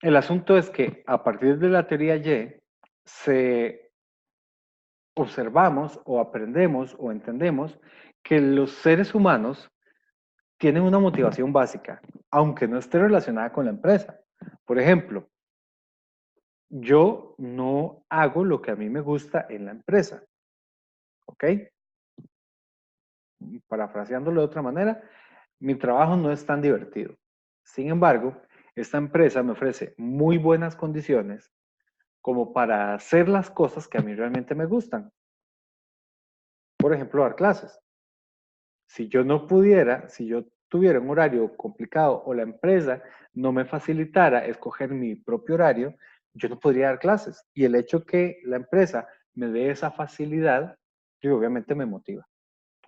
el asunto es que a partir de la teoría Y, observamos o aprendemos o entendemos que los seres humanos tienen una motivación básica, aunque no esté relacionada con la empresa. Por ejemplo, yo no hago lo que a mí me gusta en la empresa, ¿ok? Parafraseándolo de otra manera, mi trabajo no es tan divertido. Sin embargo, esta empresa me ofrece muy buenas condiciones como para hacer las cosas que a mí realmente me gustan. Por ejemplo, dar clases. Si yo no pudiera, si yo tuviera un horario complicado o la empresa no me facilitara escoger mi propio horario, yo no podría dar clases. Y el hecho que la empresa me dé esa facilidad, yo obviamente me motiva.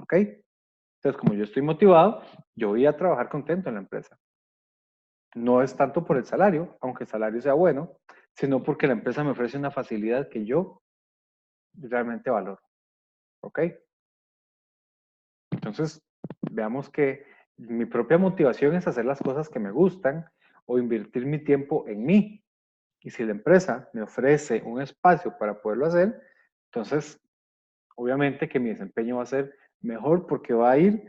¿Ok? Entonces, como yo estoy motivado, yo voy a trabajar contento en la empresa. No es tanto por el salario, aunque el salario sea bueno, sino porque la empresa me ofrece una facilidad que yo realmente valoro. ¿Ok? Entonces, veamos que mi propia motivación es hacer las cosas que me gustan o invertir mi tiempo en mí. Y si la empresa me ofrece un espacio para poderlo hacer, entonces, obviamente que mi desempeño va a ser mejor porque va a ir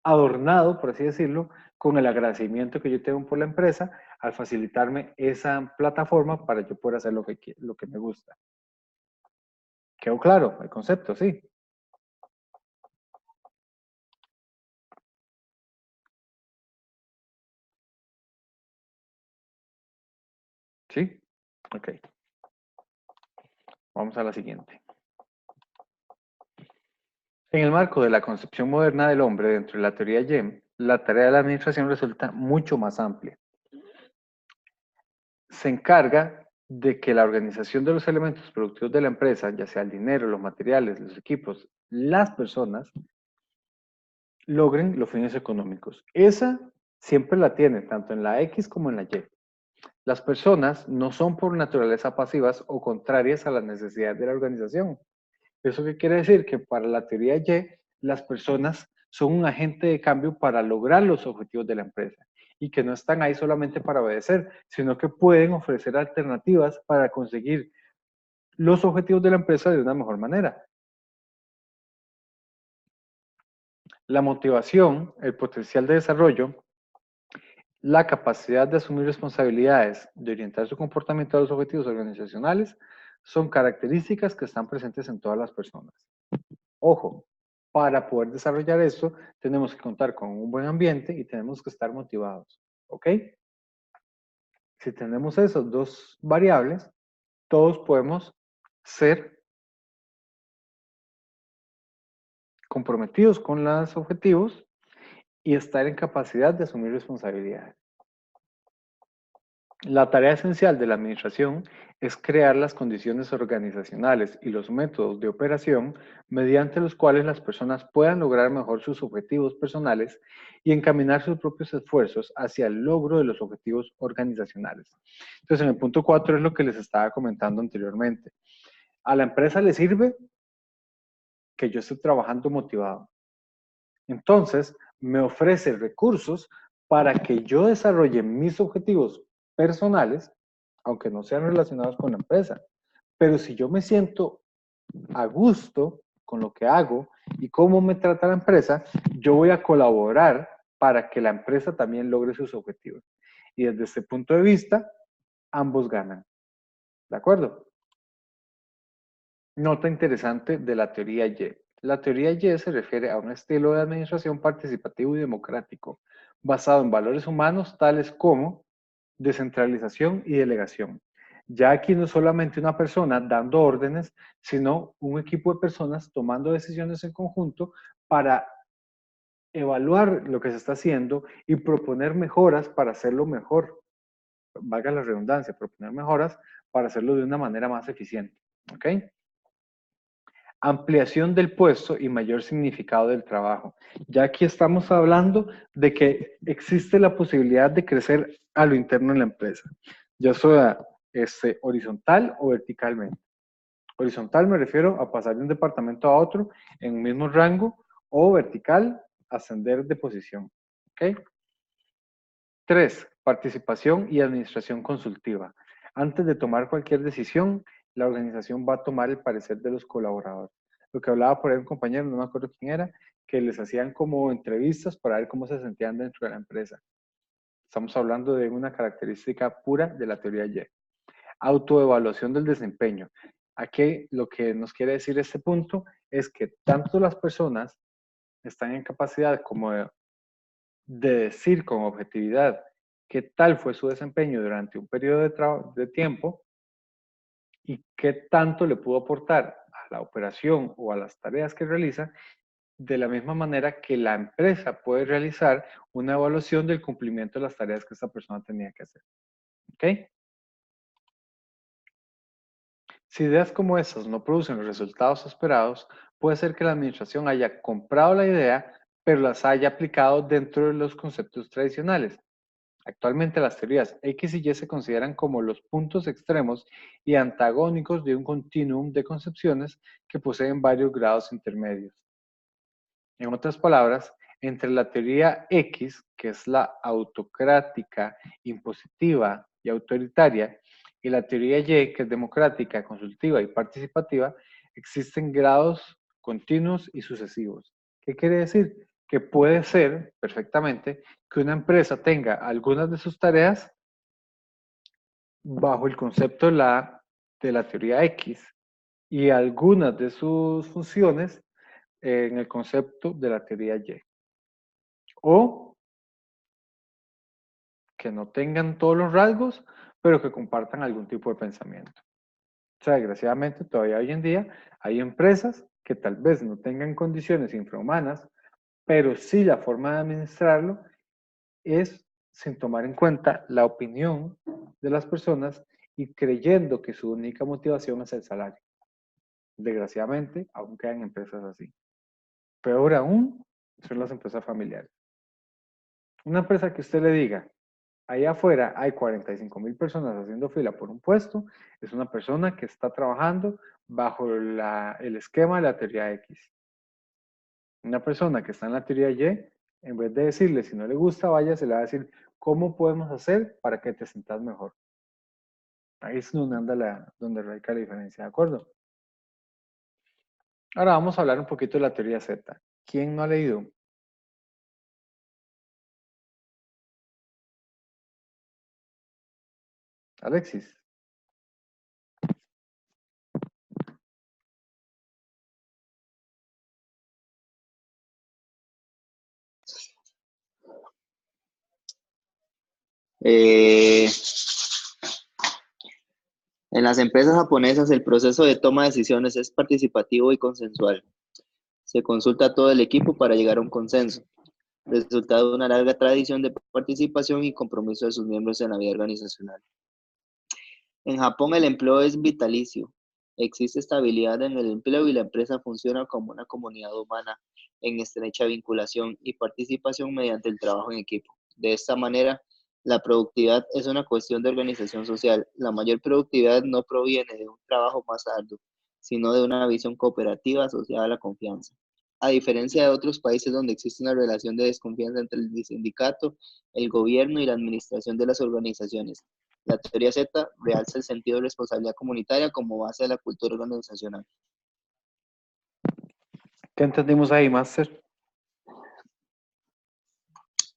adornado, por así decirlo, con el agradecimiento que yo tengo por la empresa al facilitarme esa plataforma para yo poder hacer lo que me gusta. ¿Quedó claro el concepto? Sí. ¿Sí? Ok. Vamos a la siguiente. En el marco de la concepción moderna del hombre dentro de la teoría YEM, la tarea de la administración resulta mucho más amplia. Se encarga de que la organización de los elementos productivos de la empresa, ya sea el dinero, los materiales, los equipos, las personas, logren los fines económicos. Esa siempre la tiene, tanto en la X como en la Y. Las personas no son por naturaleza pasivas o contrarias a las necesidades de la organización. ¿Eso qué quiere decir? Que para la teoría Y, las personas son un agente de cambio para lograr los objetivos de la empresa y que no están ahí solamente para obedecer, sino que pueden ofrecer alternativas para conseguir los objetivos de la empresa de una mejor manera. La motivación, el potencial de desarrollo, la capacidad de asumir responsabilidades, de orientar su comportamiento a los objetivos organizacionales, son características que están presentes en todas las personas. Ojo, para poder desarrollar esto, tenemos que contar con un buen ambiente y tenemos que estar motivados. ¿Ok? Si tenemos esas dos variables, todos podemos ser comprometidos con los objetivos y estar en capacidad de asumir responsabilidades. La tarea esencial de la administración es crear las condiciones organizacionales y los métodos de operación mediante los cuales las personas puedan lograr mejor sus objetivos personales y encaminar sus propios esfuerzos hacia el logro de los objetivos organizacionales. Entonces, en el punto 4 es lo que les estaba comentando anteriormente. A la empresa le sirve que yo esté trabajando motivado. Entonces, me ofrece recursos para que yo desarrolle mis objetivos personales, aunque no sean relacionados con la empresa. Pero si yo me siento a gusto con lo que hago y cómo me trata la empresa, yo voy a colaborar para que la empresa también logre sus objetivos. Y desde este punto de vista, ambos ganan. ¿De acuerdo? Nota interesante de la teoría Y. La teoría Y se refiere a un estilo de administración participativo y democrático, basado en valores humanos tales como descentralización y delegación. Ya aquí no es solamente una persona dando órdenes, sino un equipo de personas tomando decisiones en conjunto para evaluar lo que se está haciendo y proponer mejoras para hacerlo mejor. Valga la redundancia, proponer mejoras para hacerlo de una manera más eficiente. ¿Ok? Ampliación del puesto y mayor significado del trabajo. Ya aquí estamos hablando de que existe la posibilidad de crecer a lo interno en la empresa, ya sea horizontal o verticalmente. Horizontal me refiero a pasar de un departamento a otro en un mismo rango, o vertical, ascender de posición. ¿Ok? 3. Participación y administración consultiva. Antes de tomar cualquier decisión, la organización va a tomar el parecer de los colaboradores. Lo que hablaba por ahí un compañero, no me acuerdo quién era, que les hacían como entrevistas para ver cómo se sentían dentro de la empresa. Estamos hablando de una característica pura de la teoría Y. Autoevaluación del desempeño. Aquí lo que nos quiere decir este punto es que tanto las personas están en capacidad como de decir con objetividad qué tal fue su desempeño durante un periodo de tiempo y qué tanto le pudo aportar a la operación o a las tareas que realiza, de la misma manera que la empresa puede realizar una evaluación del cumplimiento de las tareas que esa persona tenía que hacer. ¿Ok? Si ideas como esas no producen los resultados esperados, puede ser que la administración haya comprado la idea, pero las haya aplicado dentro de los conceptos tradicionales. Actualmente las teorías X y Y se consideran como los puntos extremos y antagónicos de un continuum de concepciones que poseen varios grados intermedios. En otras palabras, entre la teoría X, que es la autocrática, impositiva y autoritaria, y la teoría Y, que es democrática, consultiva y participativa, existen grados continuos y sucesivos. ¿Qué quiere decir? Que puede ser perfectamente que una empresa tenga algunas de sus tareas bajo el concepto de la teoría X y algunas de sus funciones en el concepto de la teoría Y. O que no tengan todos los rasgos, pero que compartan algún tipo de pensamiento. O sea, desgraciadamente, todavía hoy en día hay empresas que tal vez no tengan condiciones infrahumanas, pero sí la forma de administrarlo es sin tomar en cuenta la opinión de las personas y creyendo que su única motivación es el salario. Desgraciadamente, aún quedan empresas así. Peor aún son las empresas familiares. Una empresa que usted le diga, allá afuera hay 45,000 personas haciendo fila por un puesto, es una persona que está trabajando bajo el esquema de la teoría X. Una persona que está en la teoría Y, en vez de decirle si no le gusta, vaya, se le va a decir cómo podemos hacer para que te sientas mejor. Ahí es donde anda donde radica la diferencia, ¿de acuerdo? Ahora vamos a hablar un poquito de la teoría Z. ¿Quién no ha leído? Alexis. Eh, En las empresas japonesas el proceso de toma de decisiones es participativo y consensual. Se consulta a todo el equipo para llegar a un consenso, resultado de una larga tradición de participación y compromiso de sus miembros en la vida organizacional. En Japón el empleo es vitalicio. Existe estabilidad en el empleo y la empresa funciona como una comunidad humana en estrecha vinculación y participación mediante el trabajo en equipo. De esta manera, la productividad es una cuestión de organización social. La mayor productividad no proviene de un trabajo más arduo, sino de una visión cooperativa asociada a la confianza. A diferencia de otros países donde existe una relación de desconfianza entre el sindicato, el gobierno y la administración de las organizaciones, la teoría Z realza el sentido de responsabilidad comunitaria como base de la cultura organizacional. ¿Qué entendimos ahí, Master?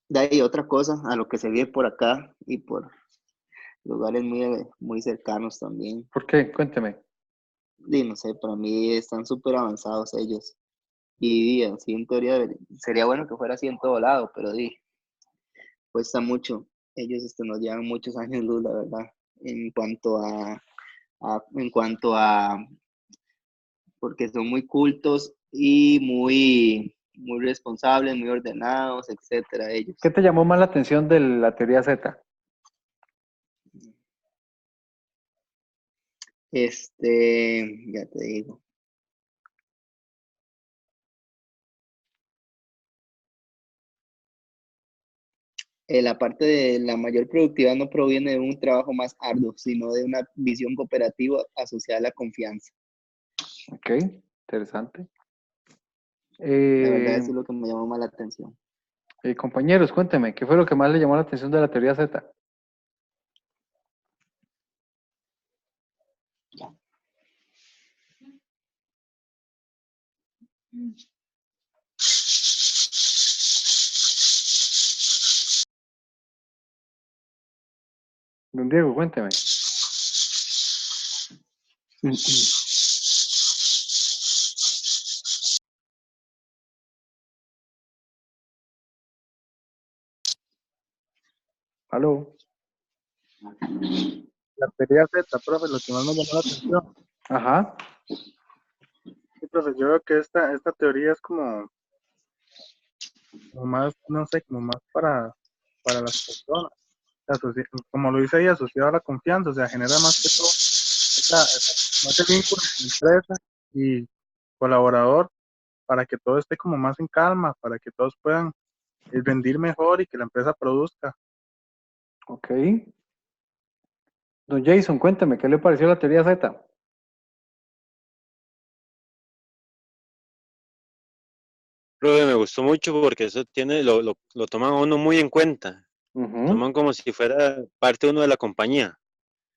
De ahí otra cosa, a lo que se vive por acá y por lugares muy cercanos también. ¿Por qué? Cuénteme. Y no sé, para mí están súper avanzados ellos. Y así en teoría sería bueno que fuera así en todo lado, pero cuesta mucho. Ellos nos llevan muchos años luz, la verdad, en cuanto a porque son muy cultos y muy responsables, muy ordenados, etcétera, ellos. ¿Qué te llamó más la atención de la teoría Z? Ya te digo. La parte de la mayor productividad no proviene de un trabajo más arduo, sino de una visión cooperativa asociada a la confianza. Ok, interesante. La verdad, eso es lo que me llamó más la atención. Compañeros, cuénteme, ¿qué fue lo que más le llamó la atención de la teoría Z? Don Diego, cuénteme. ¿Aló? La teoría Z, profe, lo que más me llamó la atención. Ajá. Sí, profe, yo veo que esta teoría es como más, no sé, como más para las personas. Como lo dice ahí, asociado a la confianza, o sea, genera más que todo más el vínculo entre empresa y colaborador para que todo esté como más en calma, para que todos puedan rendir mejor y que la empresa produzca. Ok. Don Jason, cuénteme, ¿qué le pareció la teoría Z? Profe, me gustó mucho porque eso lo toman a uno muy en cuenta. Ujú, Toman como si fuera parte uno de la compañía.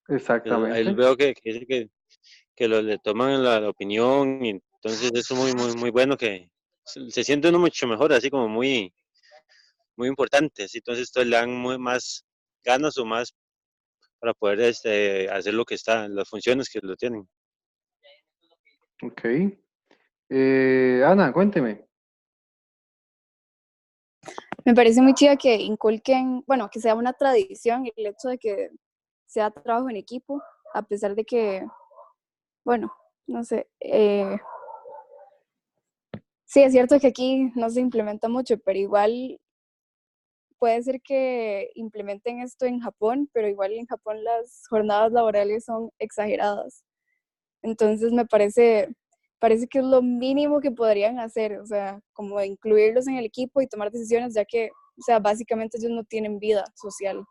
Ahí exactamente. veo que le toman la opinión y entonces eso es muy bueno que se siente uno mucho mejor, así como muy importante. Así, entonces le dan más ganas o más para poder hacer las funciones que lo tienen. Ok. Ana, cuénteme. Me parece muy chido que inculquen, bueno, que sea una tradición el hecho de que sea trabajo en equipo, a pesar de que, bueno, no sé, sí, es cierto que aquí no se implementa mucho, pero igual puede ser que implementen esto en Japón, pero igual en Japón las jornadas laborales son exageradas. Entonces parece que es lo mínimo que podrían hacer, o sea, como incluirlos en el equipo y tomar decisiones, ya que, o sea, básicamente ellos no tienen vida social.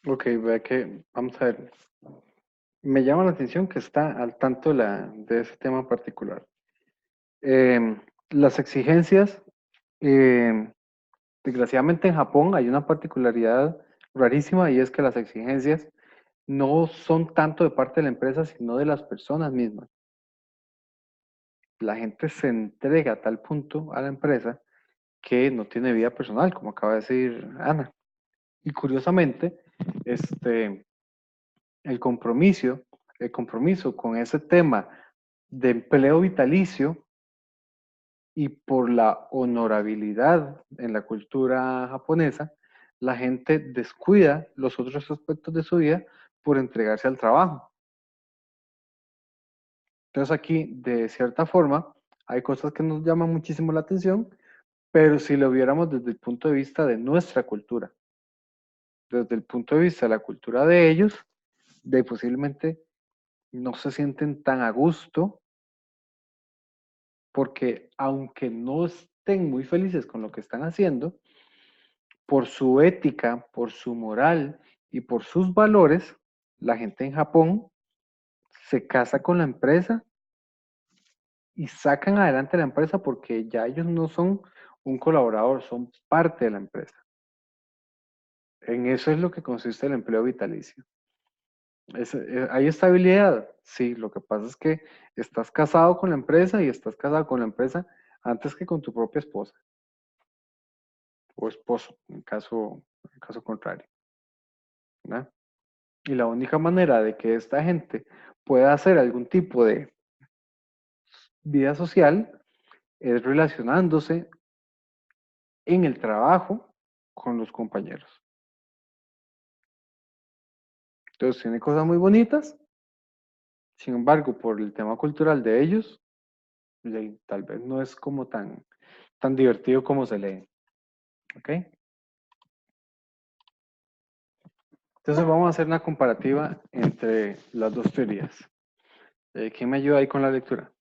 Ok, vea que, vamos a ver. Me llama la atención que está al tanto de ese tema en particular. Las exigencias, eh, desgraciadamente en Japón hay una particularidad rarísima y es que las exigencias no son tanto de parte de la empresa, sino de las personas mismas. La gente se entrega a tal punto a la empresa que no tiene vida personal, como acaba de decir Ana. Y curiosamente, este, el compromiso, el compromiso con ese tema de empleo vitalicio y por la honorabilidad en la cultura japonesa, la gente descuida los otros aspectos de su vida por entregarse al trabajo. Entonces aquí, de cierta forma, hay cosas que nos llaman muchísimo la atención, pero si lo viéramos desde el punto de vista de nuestra cultura, desde el punto de vista de la cultura de ellos, de posiblemente no se sienten tan a gusto, porque aunque no estén muy felices con lo que están haciendo, por su ética, por su moral y por sus valores, la gente en Japón se casa con la empresa y sacan adelante la empresa porque ya ellos no son un colaborador, son parte de la empresa. En eso es lo que consiste el empleo vitalicio. ¿Hay estabilidad? Sí, lo que pasa es que estás casado con la empresa y estás casado con la empresa antes que con tu propia esposa o esposo, en caso contrario, ¿verdad? Y la única manera de que esta gente pueda hacer algún tipo de vida social es relacionándose en el trabajo con los compañeros. Entonces tiene cosas muy bonitas, sin embargo, por el tema cultural de ellos, tal vez no es como tan divertido como se lee. ¿Ok? Entonces vamos a hacer una comparativa entre las dos teorías. ¿Quién me ayuda ahí con la lectura?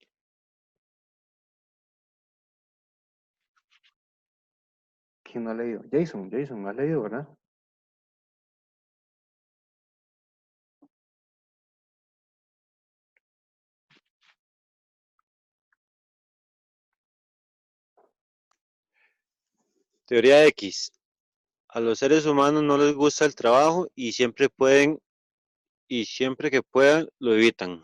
¿Quién no ha leído? Jason, no has leído, ¿verdad? Teoría X. A los seres humanos no les gusta el trabajo y siempre que puedan lo evitan.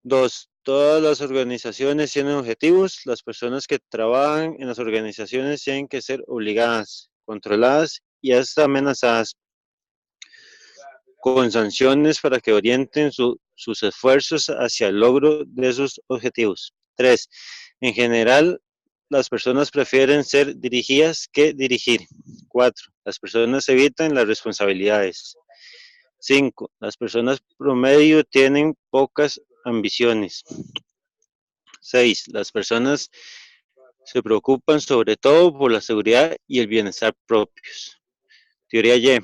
2. Todas las organizaciones tienen objetivos. Las personas que trabajan en las organizaciones tienen que ser obligadas, controladas y hasta amenazadas con sanciones para que orienten sus esfuerzos hacia el logro de sus objetivos. 3. En general, las personas prefieren ser dirigidas que dirigir. 4. Las personas evitan las responsabilidades. 5. Las personas promedio tienen pocas ambiciones. 6. Las personas se preocupan sobre todo por la seguridad y el bienestar propios. Teoría Y.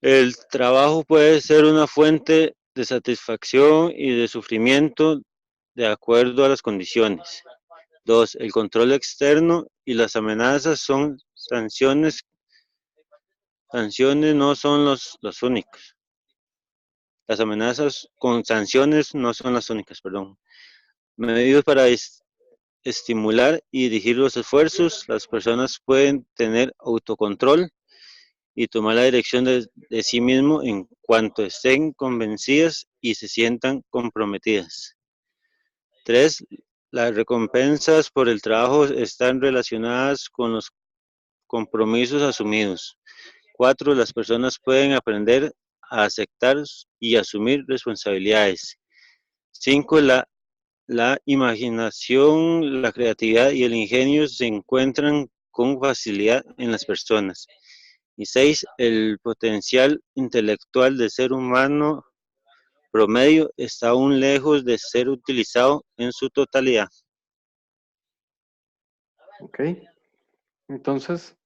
El trabajo puede ser una fuente de satisfacción y de sufrimiento de acuerdo a las condiciones. 2. El control externo y las amenazas son sanciones. Sanciones no son los únicos. Las amenazas con sanciones no son las únicas, perdón. Medios para estimular y dirigir los esfuerzos. Las personas pueden tener autocontrol y tomar la dirección de sí mismo en cuanto estén convencidas y se sientan comprometidas. 3. Las recompensas por el trabajo están relacionadas con los compromisos asumidos. 4. Las personas pueden aprender a aceptar y asumir responsabilidades. 5. La imaginación, la creatividad y el ingenio se encuentran con facilidad en las personas. Y 6. El potencial intelectual del ser humano promedio está aún lejos de ser utilizado en su totalidad. Ok. Entonces,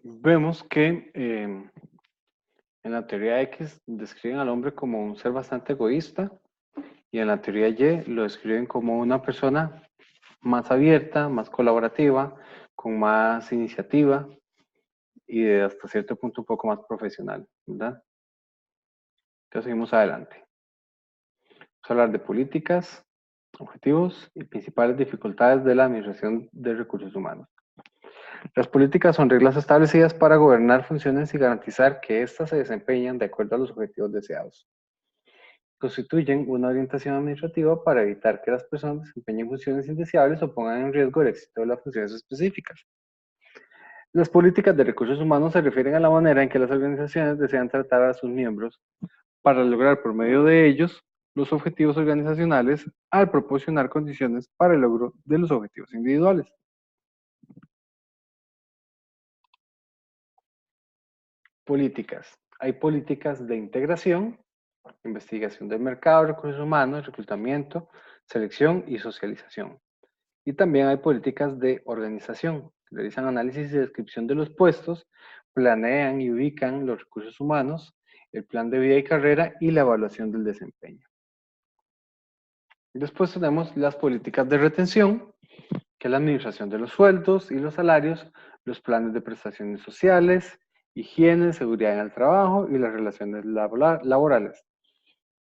vemos que en la teoría X describen al hombre como un ser bastante egoísta y en la teoría Y lo describen como una persona más abierta, más colaborativa, con más iniciativa y hasta cierto punto un poco más profesional, ¿verdad? Entonces seguimos adelante. Vamos a hablar de políticas, objetivos y principales dificultades de la administración de recursos humanos. Las políticas son reglas establecidas para gobernar funciones y garantizar que éstas se desempeñan de acuerdo a los objetivos deseados. Constituyen una orientación administrativa para evitar que las personas desempeñen funciones indeseables o pongan en riesgo el éxito de las funciones específicas. Las políticas de recursos humanos se refieren a la manera en que las organizaciones desean tratar a sus miembros para lograr por medio de ellos los objetivos organizacionales al proporcionar condiciones para el logro de los objetivos individuales. políticas. Hay políticas de integración, investigación del mercado, recursos humanos, reclutamiento, selección y socialización. Y también hay políticas de organización. Realizan análisis y descripción de los puestos, planean y ubican los recursos humanos, el plan de vida y carrera y la evaluación del desempeño. Después tenemos las políticas de retención, que es la administración de los sueldos y los salarios, los planes de prestaciones sociales, higiene, seguridad en el trabajo y las relaciones laborales.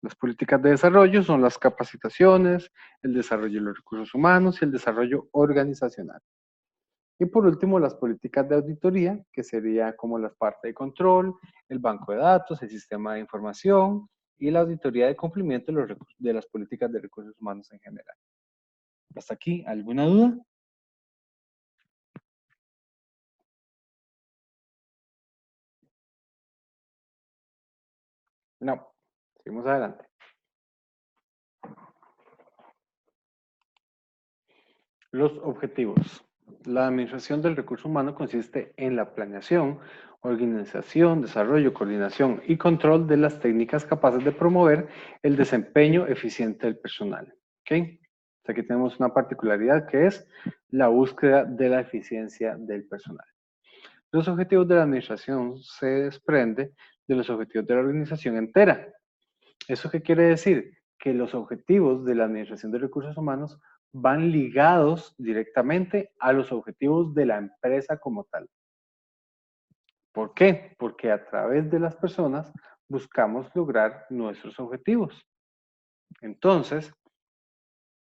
Las políticas de desarrollo son las capacitaciones, el desarrollo de los recursos humanos y el desarrollo organizacional. Y por último, las políticas de auditoría, que sería como la parte de control, el banco de datos, el sistema de información y la auditoría de cumplimiento de las políticas de recursos humanos en general. ¿Hasta aquí? ¿Alguna duda? No. Seguimos adelante. Los objetivos. La administración del recurso humano consiste en la planeación, organización, desarrollo, coordinación y control de las técnicas capaces de promover el desempeño eficiente del personal. ¿Okay? Aquí tenemos una particularidad que es la búsqueda de la eficiencia del personal. Los objetivos de la administración se desprenden de los objetivos de la organización entera. ¿Eso qué quiere decir? Que los objetivos de la administración de recursos humanos van ligados directamente a los objetivos de la empresa como tal. ¿Por qué? Porque a través de las personas buscamos lograr nuestros objetivos. Entonces,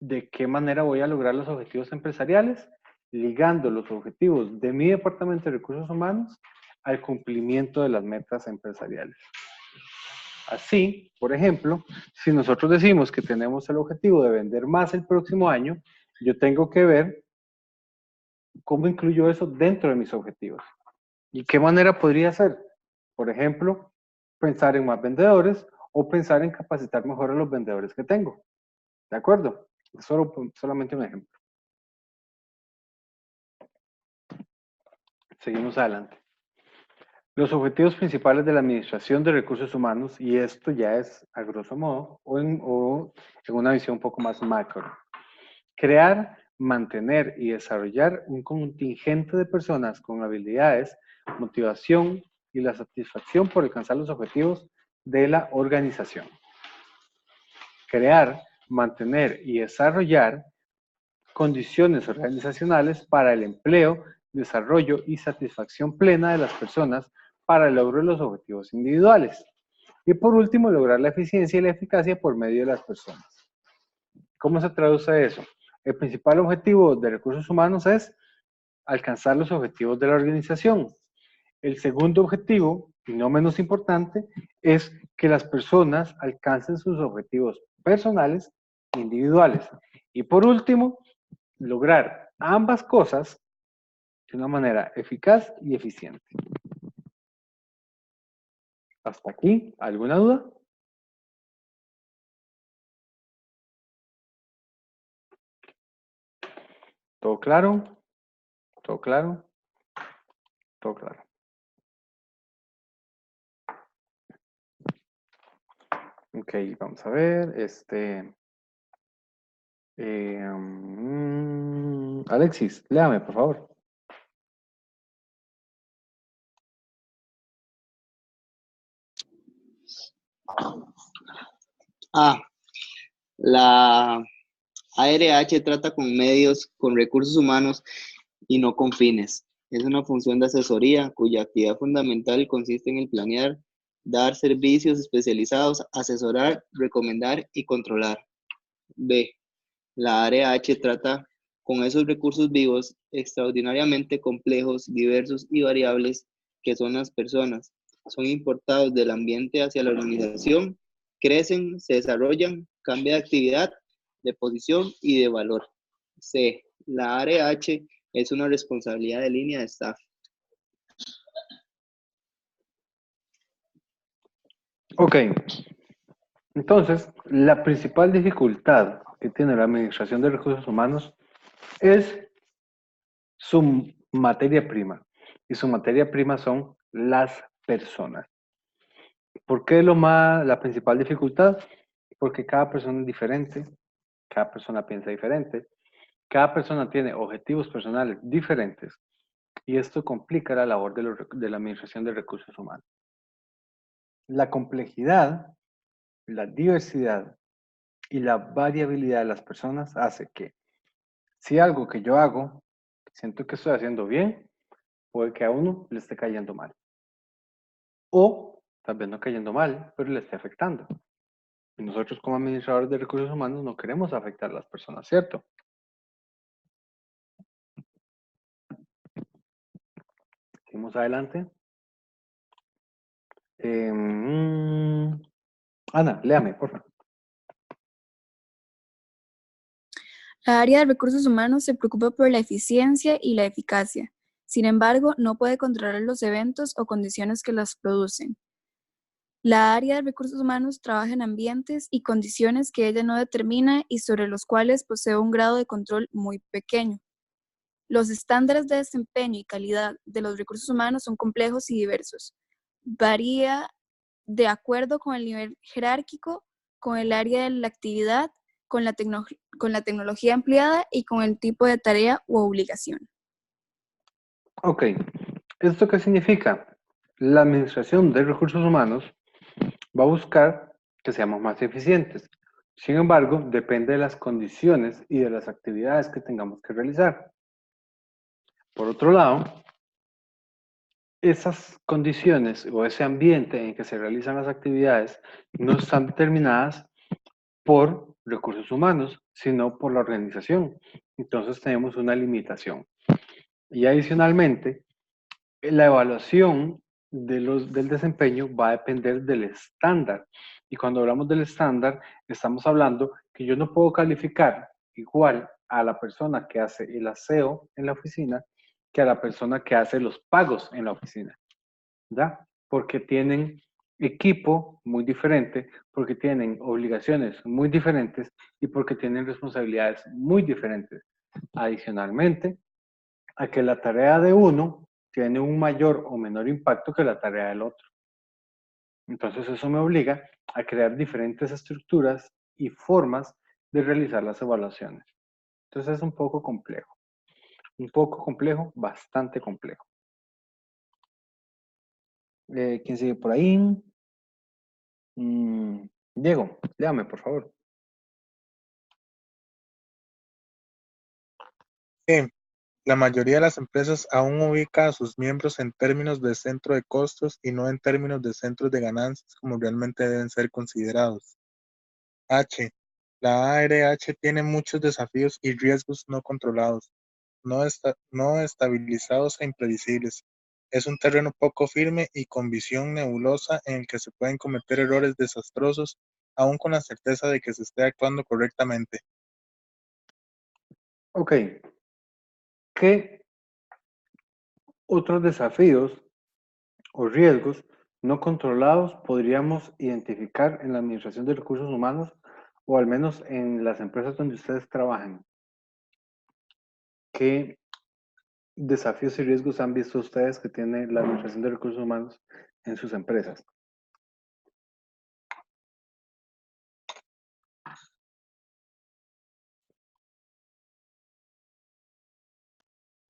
¿de qué manera voy a lograr los objetivos empresariales? Ligando los objetivos de mi departamento de recursos humanos al cumplimiento de las metas empresariales. Así, por ejemplo, si nosotros decimos que tenemos el objetivo de vender más el próximo año, yo tengo que ver cómo incluyo eso dentro de mis objetivos. ¿Y qué manera podría ser? Por ejemplo, pensar en más vendedores o pensar en capacitar mejor a los vendedores que tengo. ¿De acuerdo? Solamente un ejemplo. Seguimos adelante. Los objetivos principales de la administración de recursos humanos, y esto ya es a grosso modo, o en una visión un poco más macro. Crear, mantener y desarrollar un contingente de personas con habilidades, motivación y la satisfacción por alcanzar los objetivos de la organización. Crear, mantener y desarrollar condiciones organizacionales para el empleo, desarrollo y satisfacción plena de las personas para el logro de los objetivos individuales. Y por último, lograr la eficiencia y la eficacia por medio de las personas. ¿Cómo se traduce eso? El principal objetivo de recursos humanos es alcanzar los objetivos de la organización. El segundo objetivo, y no menos importante, es que las personas alcancen sus objetivos personales e individuales. Y por último, lograr ambas cosas de una manera eficaz y eficiente. ¿Hasta aquí? ¿Alguna duda? ¿Todo claro? ¿Todo claro? Todo claro. Ok, vamos a ver. Alexis, léame, por favor. La ARH trata con medios, con recursos humanos y no con fines. Es una función de asesoría cuya actividad fundamental consiste en el planear, dar servicios especializados, asesorar, recomendar y controlar. B. La ARH trata con esos recursos vivos extraordinariamente complejos, diversos y variables que son las personas. Son importados del ambiente hacia la organización, crecen, se desarrollan, cambian de actividad, de posición y de valor. C. La ARH es una responsabilidad de línea de staff. Ok. Entonces, la principal dificultad que tiene la administración de recursos humanos es su materia prima. Y su materia prima son las personas. ¿Por qué la principal dificultad? Porque cada persona es diferente, cada persona piensa diferente, cada persona tiene objetivos personales diferentes y esto complica la labor de la administración de recursos humanos. La complejidad, la diversidad y la variabilidad de las personas hace que si algo que yo hago, siento que estoy haciendo bien, puede que a uno le esté cayendo mal. O tal vez no cayendo mal, pero le esté afectando. Y nosotros como administradores de recursos humanos no queremos afectar a las personas, ¿cierto? Seguimos adelante. Ana, léame, por favor. La área de recursos humanos se preocupa por la eficiencia y la eficacia. Sin embargo, no puede controlar los eventos o condiciones que las producen. La área de recursos humanos trabaja en ambientes y condiciones que ella no determina y sobre los cuales posee un grado de control muy pequeño. Los estándares de desempeño y calidad de los recursos humanos son complejos y diversos. Varía de acuerdo con el nivel jerárquico, con el área de la actividad, con la tecnología empleada y con el tipo de tarea u obligación. Ok, ¿esto qué significa? La administración de recursos humanos va a buscar que seamos más eficientes. Sin embargo, depende de las condiciones y de las actividades que tengamos que realizar. Por otro lado, esas condiciones o ese ambiente en que se realizan las actividades no están determinadas por recursos humanos, sino por la organización. Entonces tenemos una limitación. Y adicionalmente, la evaluación del desempeño va a depender del estándar. Y cuando hablamos del estándar, estamos hablando que yo no puedo calificar igual a la persona que hace el aseo en la oficina que a la persona que hace los pagos en la oficina, ¿verdad? Porque tienen equipo muy diferente, porque tienen obligaciones muy diferentes y porque tienen responsabilidades muy diferentes. Adicionalmente, a que la tarea de uno tiene un mayor o menor impacto que la tarea del otro. Entonces eso me obliga a crear diferentes estructuras y formas de realizar las evaluaciones. Entonces es un poco complejo, bastante complejo. ¿Quién sigue por ahí? Diego, léame, por favor. Sí, la mayoría de las empresas aún ubica a sus miembros en términos de centro de costos y no en términos de centros de ganancias como realmente deben ser considerados. H. La ARH tiene muchos desafíos y riesgos no controlados, no estabilizados e imprevisibles. Es un terreno poco firme y con visión nebulosa en el que se pueden cometer errores desastrosos, aún con la certeza de que se esté actuando correctamente. Ok. ¿Qué otros desafíos o riesgos no controlados podríamos identificar en la administración de recursos humanos o al menos en las empresas donde ustedes trabajan? ¿Qué desafíos y riesgos han visto ustedes que tiene la administración de recursos humanos en sus empresas?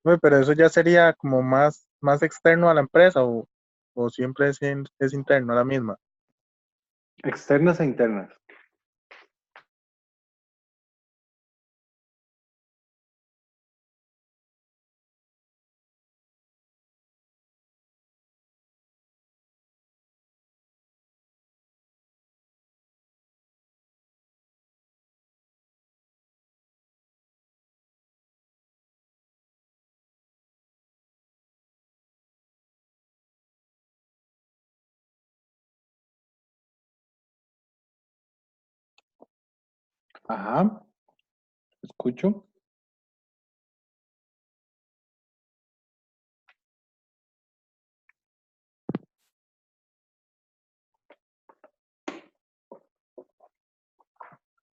Bueno, pero eso ya sería como más externo a la empresa o siempre es interno a la misma. Externas e internas. Ajá, escucho.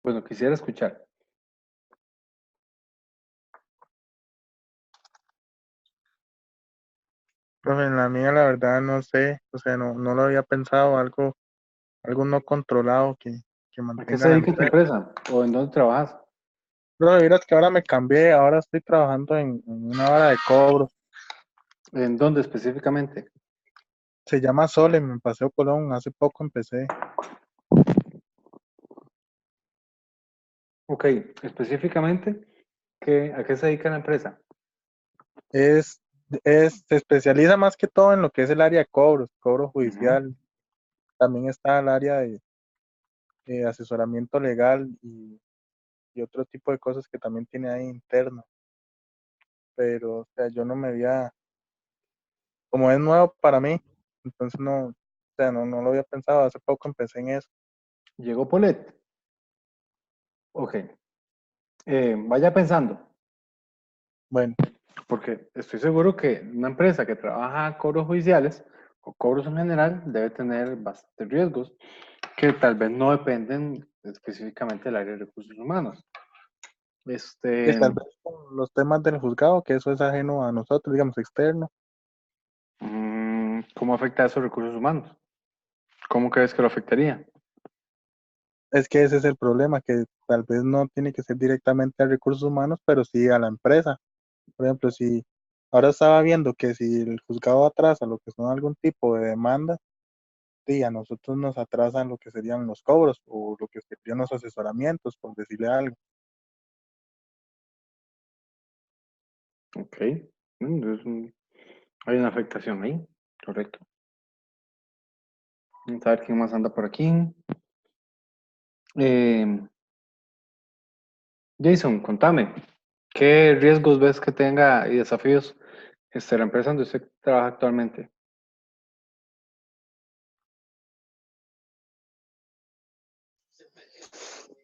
Bueno, quisiera escuchar. Profe, en la mía la verdad no sé, o sea, no lo había pensado, algo no controlado que ¿A qué se mantenga la dedica tu empresa. empresa? ¿O en dónde trabajas? Pero verás que ahora me cambié, ahora estoy trabajando en una hora de cobro. ¿En dónde específicamente? Se llama Solem, en Paseo Colón, hace poco empecé. Ok, específicamente, ¿a qué se dedica la empresa? Es, se especializa más que todo en lo que es el área de cobros, cobro Ujú. judicial. También está el área de asesoramiento legal y otro tipo de cosas que también tiene ahí interno. Pero, o sea, yo no me había, como es nuevo para mí, entonces no, o sea, no lo había pensado, hace poco empecé en eso. ¿Llegó Polet? Ok. Vaya pensando, Bueno, porque estoy seguro que una empresa que trabaja cobros judiciales o cobros en general debe tener bastantes riesgos que tal vez no dependen específicamente del área de recursos humanos. y Este, tal vez con los temas del juzgado, que eso es ajeno a nosotros, digamos, externo. ¿Cómo afecta a esos recursos humanos? ¿Cómo crees que lo afectaría? Es que ese es el problema, que tal vez no tiene que ser directamente a recursos humanos, pero sí a la empresa. Por ejemplo, si ahora estaba viendo que si el juzgado atrasa lo que son algún tipo de demanda, sí, a nosotros nos atrasan lo que serían los cobros o lo que serían los asesoramientos, por decirle algo. Ok. Entonces, hay una afectación ahí, correcto. Vamos a ver quién más anda por aquí. Eh, Jason, contame, ¿qué riesgos ves que tenga y desafíos la empresa donde usted trabaja actualmente?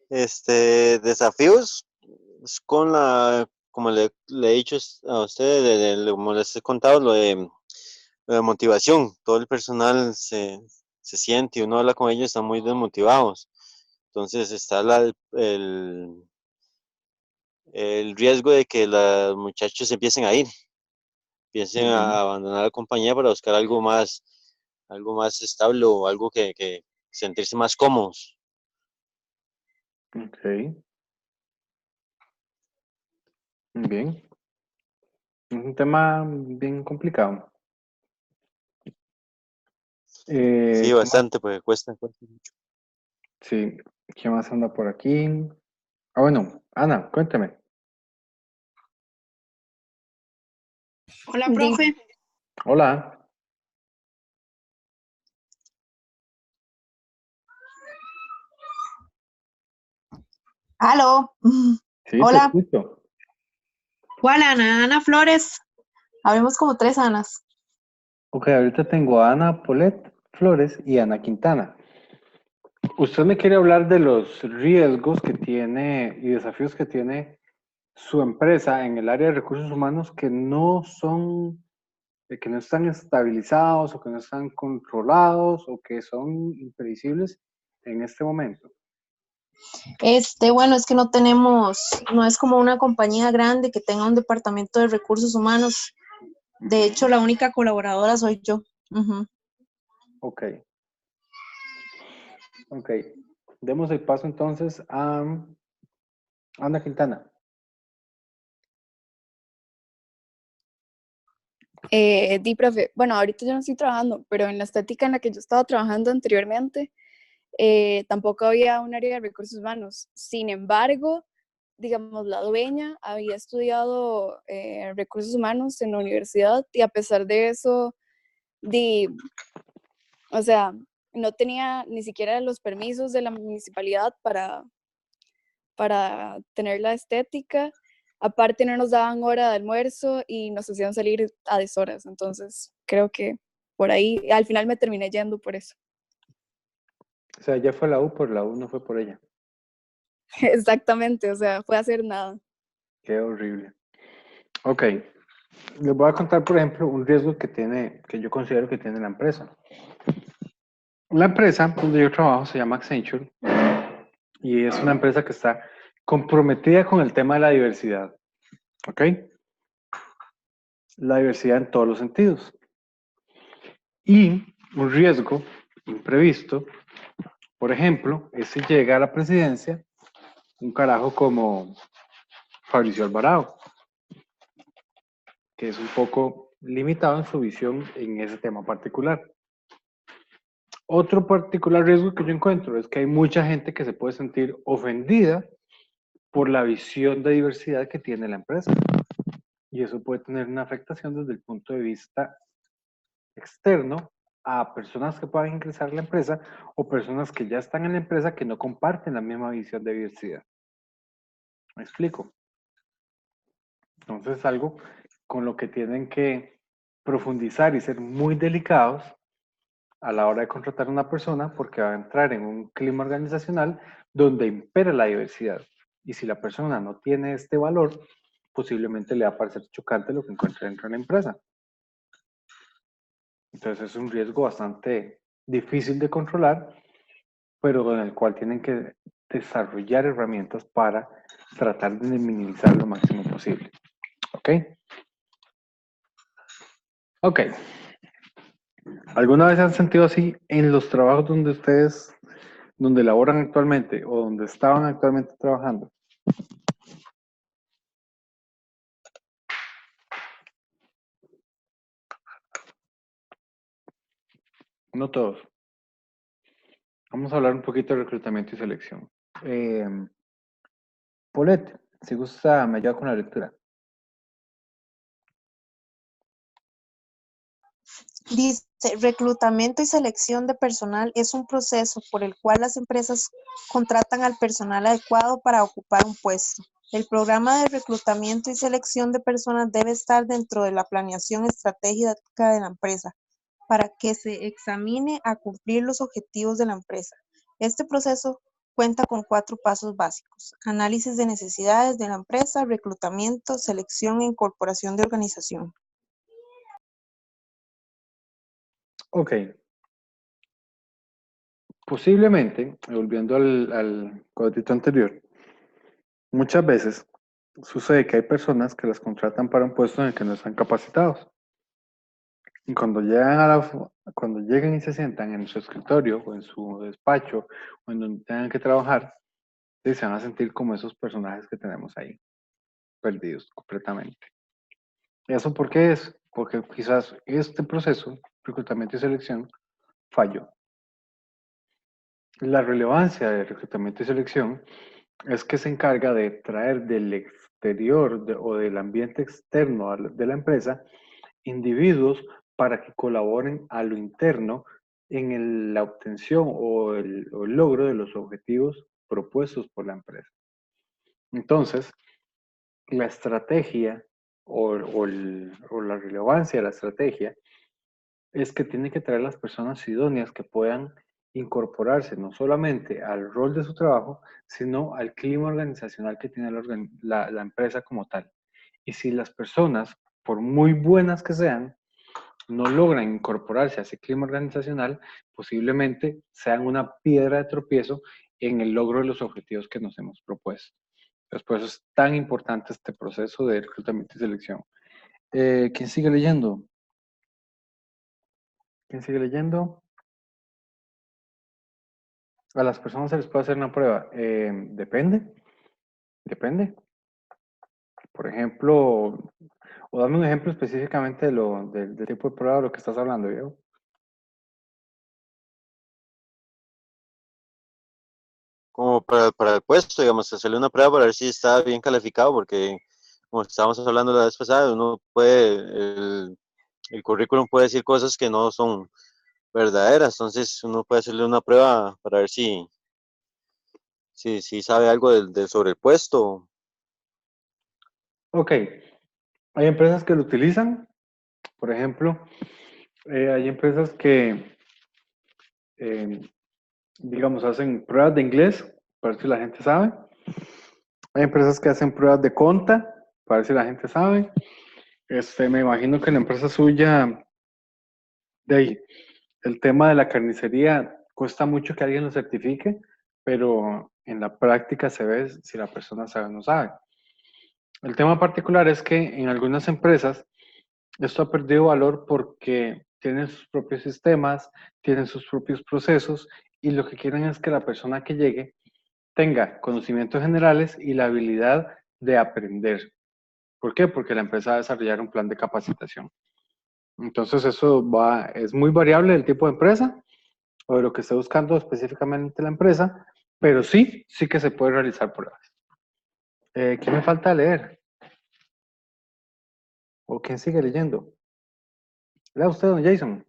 Desafíos es con como le he dicho a ustedes, como les he contado, lo de motivación. Todo el personal se siente y uno habla con ellos, están muy desmotivados. Entonces está el riesgo de que los muchachos empiecen a ir, empiecen Ujú. a abandonar la compañía para buscar algo más estable o algo que sentirse más cómodos. Ok, bien. Es un tema bien complicado. Sí, ¿Qué más? bastante, porque cuesta mucho. Sí, ¿qué más anda por aquí? Ah, bueno, Ana, cuéntame. Hola, Di- profe. Hola. Aló. Sí, te Hola. escucho. ¿Cuál Ana? Ana Flores. Habemos como 3 Anas. Ok, ahorita tengo a Ana Polet Flores y Ana Quintana. Usted me quiere hablar de los riesgos que tiene y desafíos que tiene su empresa en el área de recursos humanos que no son, que no están estabilizados o que no están controlados o que son imprevisibles en este momento. Bueno, es que no tenemos, no es como una compañía grande que tenga un departamento de recursos humanos. De hecho, Ujú. la única colaboradora soy yo. Ujú. Ok, ok. Demos el paso entonces a Ana Quintana. Profe, bueno, ahorita yo no estoy trabajando, pero en la estética en la que yo estaba trabajando anteriormente, tampoco había un área de recursos humanos. Sin embargo, digamos, la dueña había estudiado recursos humanos en la universidad y a pesar de eso, di, o sea, no tenía ni siquiera los permisos de la municipalidad para tener la estética. Aparte no nos daban hora de almuerzo y nos hacían salir a deshoras. Entonces creo que por ahí, al final me terminé yendo por eso. O sea, ya fue la U por la U, no fue por ella. Exactamente, o sea, fue hacer nada. Qué horrible. Ok, les voy a contar, por ejemplo, un riesgo que tiene, que yo considero que tiene la empresa. La empresa donde yo trabajo se llama Accenture y es una empresa que está comprometida con el tema de la diversidad. ¿Ok? La diversidad en todos los sentidos. Y un riesgo imprevisto, por ejemplo, es si llega a la presidencia un carajo como Fabricio Alvarado, que es un poco limitado en su visión en ese tema particular. Otro particular riesgo que yo encuentro es que hay mucha gente que se puede sentir ofendida por la visión de diversidad que tiene la empresa. Y eso puede tener una afectación desde el punto de vista externo a personas que puedan ingresar a la empresa o personas que ya están en la empresa que no comparten la misma visión de diversidad. ¿Me explico? Entonces es algo con lo que tienen que profundizar y ser muy delicados a la hora de contratar a una persona porque va a entrar en un clima organizacional donde impera la diversidad. Y si la persona no tiene este valor, posiblemente le va a parecer chocante lo que encuentra dentro de la empresa. Entonces es un riesgo bastante difícil de controlar, pero con el cual tienen que desarrollar herramientas para tratar de minimizar lo máximo posible. ¿Ok? Ok. ¿Alguna vez se han sentido así en los trabajos donde ustedes, donde laboran actualmente o donde estaban actualmente trabajando? No todos. Vamos a hablar un poquito de reclutamiento y selección. Paulette, si gusta, me ayuda con la lectura. Dice, reclutamiento y selección de personal es un proceso por el cual las empresas contratan al personal adecuado para ocupar un puesto. El programa de reclutamiento y selección de personas debe estar dentro de la planeación estratégica de la empresa para que se examine a cumplir los objetivos de la empresa. Este proceso cuenta con 4 pasos básicos: análisis de necesidades de la empresa, reclutamiento, selección e incorporación de organización. Ok. Posiblemente, volviendo al cuadrito anterior, muchas veces sucede que hay personas que las contratan para un puesto en el que no están capacitados. Y cuando llegan y se sientan en su escritorio o en su despacho o en donde tengan que trabajar, se van a sentir como esos personajes que tenemos ahí, perdidos completamente. ¿Y eso por qué es? Porque quizás este proceso, reclutamiento y selección, falló. La relevancia de reclutamiento y selección es que se encarga de traer del exterior o del ambiente externo de la empresa individuos para que colaboren a lo interno en la obtención o el logro de los objetivos propuestos por la empresa. Entonces, la estrategia o la relevancia de la estrategia es que tiene que traer las personas idóneas que puedan incorporarse no solamente al rol de su trabajo, sino al clima organizacional que tiene la empresa como tal. Y si las personas, por muy buenas que sean, no logran incorporarse a ese clima organizacional, posiblemente sean una piedra de tropiezo en el logro de los objetivos que nos hemos propuesto. Entonces, por eso es tan importante este proceso de reclutamiento y selección. ¿Quién sigue leyendo? ¿Quién sigue leyendo? A las personas se les puede hacer una prueba. Depende. Por ejemplo, o dame un ejemplo específicamente del tipo de prueba de lo que estás hablando, Diego. Como para el puesto, digamos, hacerle una prueba para ver si está bien calificado, porque como estábamos hablando la vez pasada, uno puede, el currículum puede decir cosas que no son verdaderas, entonces uno puede hacerle una prueba para ver si sabe algo sobre el puesto. Ok. Hay empresas que lo utilizan. Por ejemplo, hay empresas que, eh, digamos, hacen pruebas de inglés para ver si la gente sabe. Hay empresas que hacen pruebas de conta para ver si la gente sabe. Me imagino que la empresa suya, de ahí, el tema de la carnicería, cuesta mucho que alguien lo certifique, pero en la práctica se ve si la persona sabe o no sabe. El tema particular es que en algunas empresas esto ha perdido valor porque tienen sus propios sistemas, tienen sus propios procesos y lo que quieren es que la persona que llegue tenga conocimientos generales y la habilidad de aprender. ¿Por qué? Porque la empresa va a desarrollar un plan de capacitación. Entonces es muy variable del tipo de empresa o de lo que esté buscando específicamente la empresa, pero sí que se puede realizar pruebas. ¿Qué me falta leer? ¿O quién sigue leyendo? Lea usted, don Jason.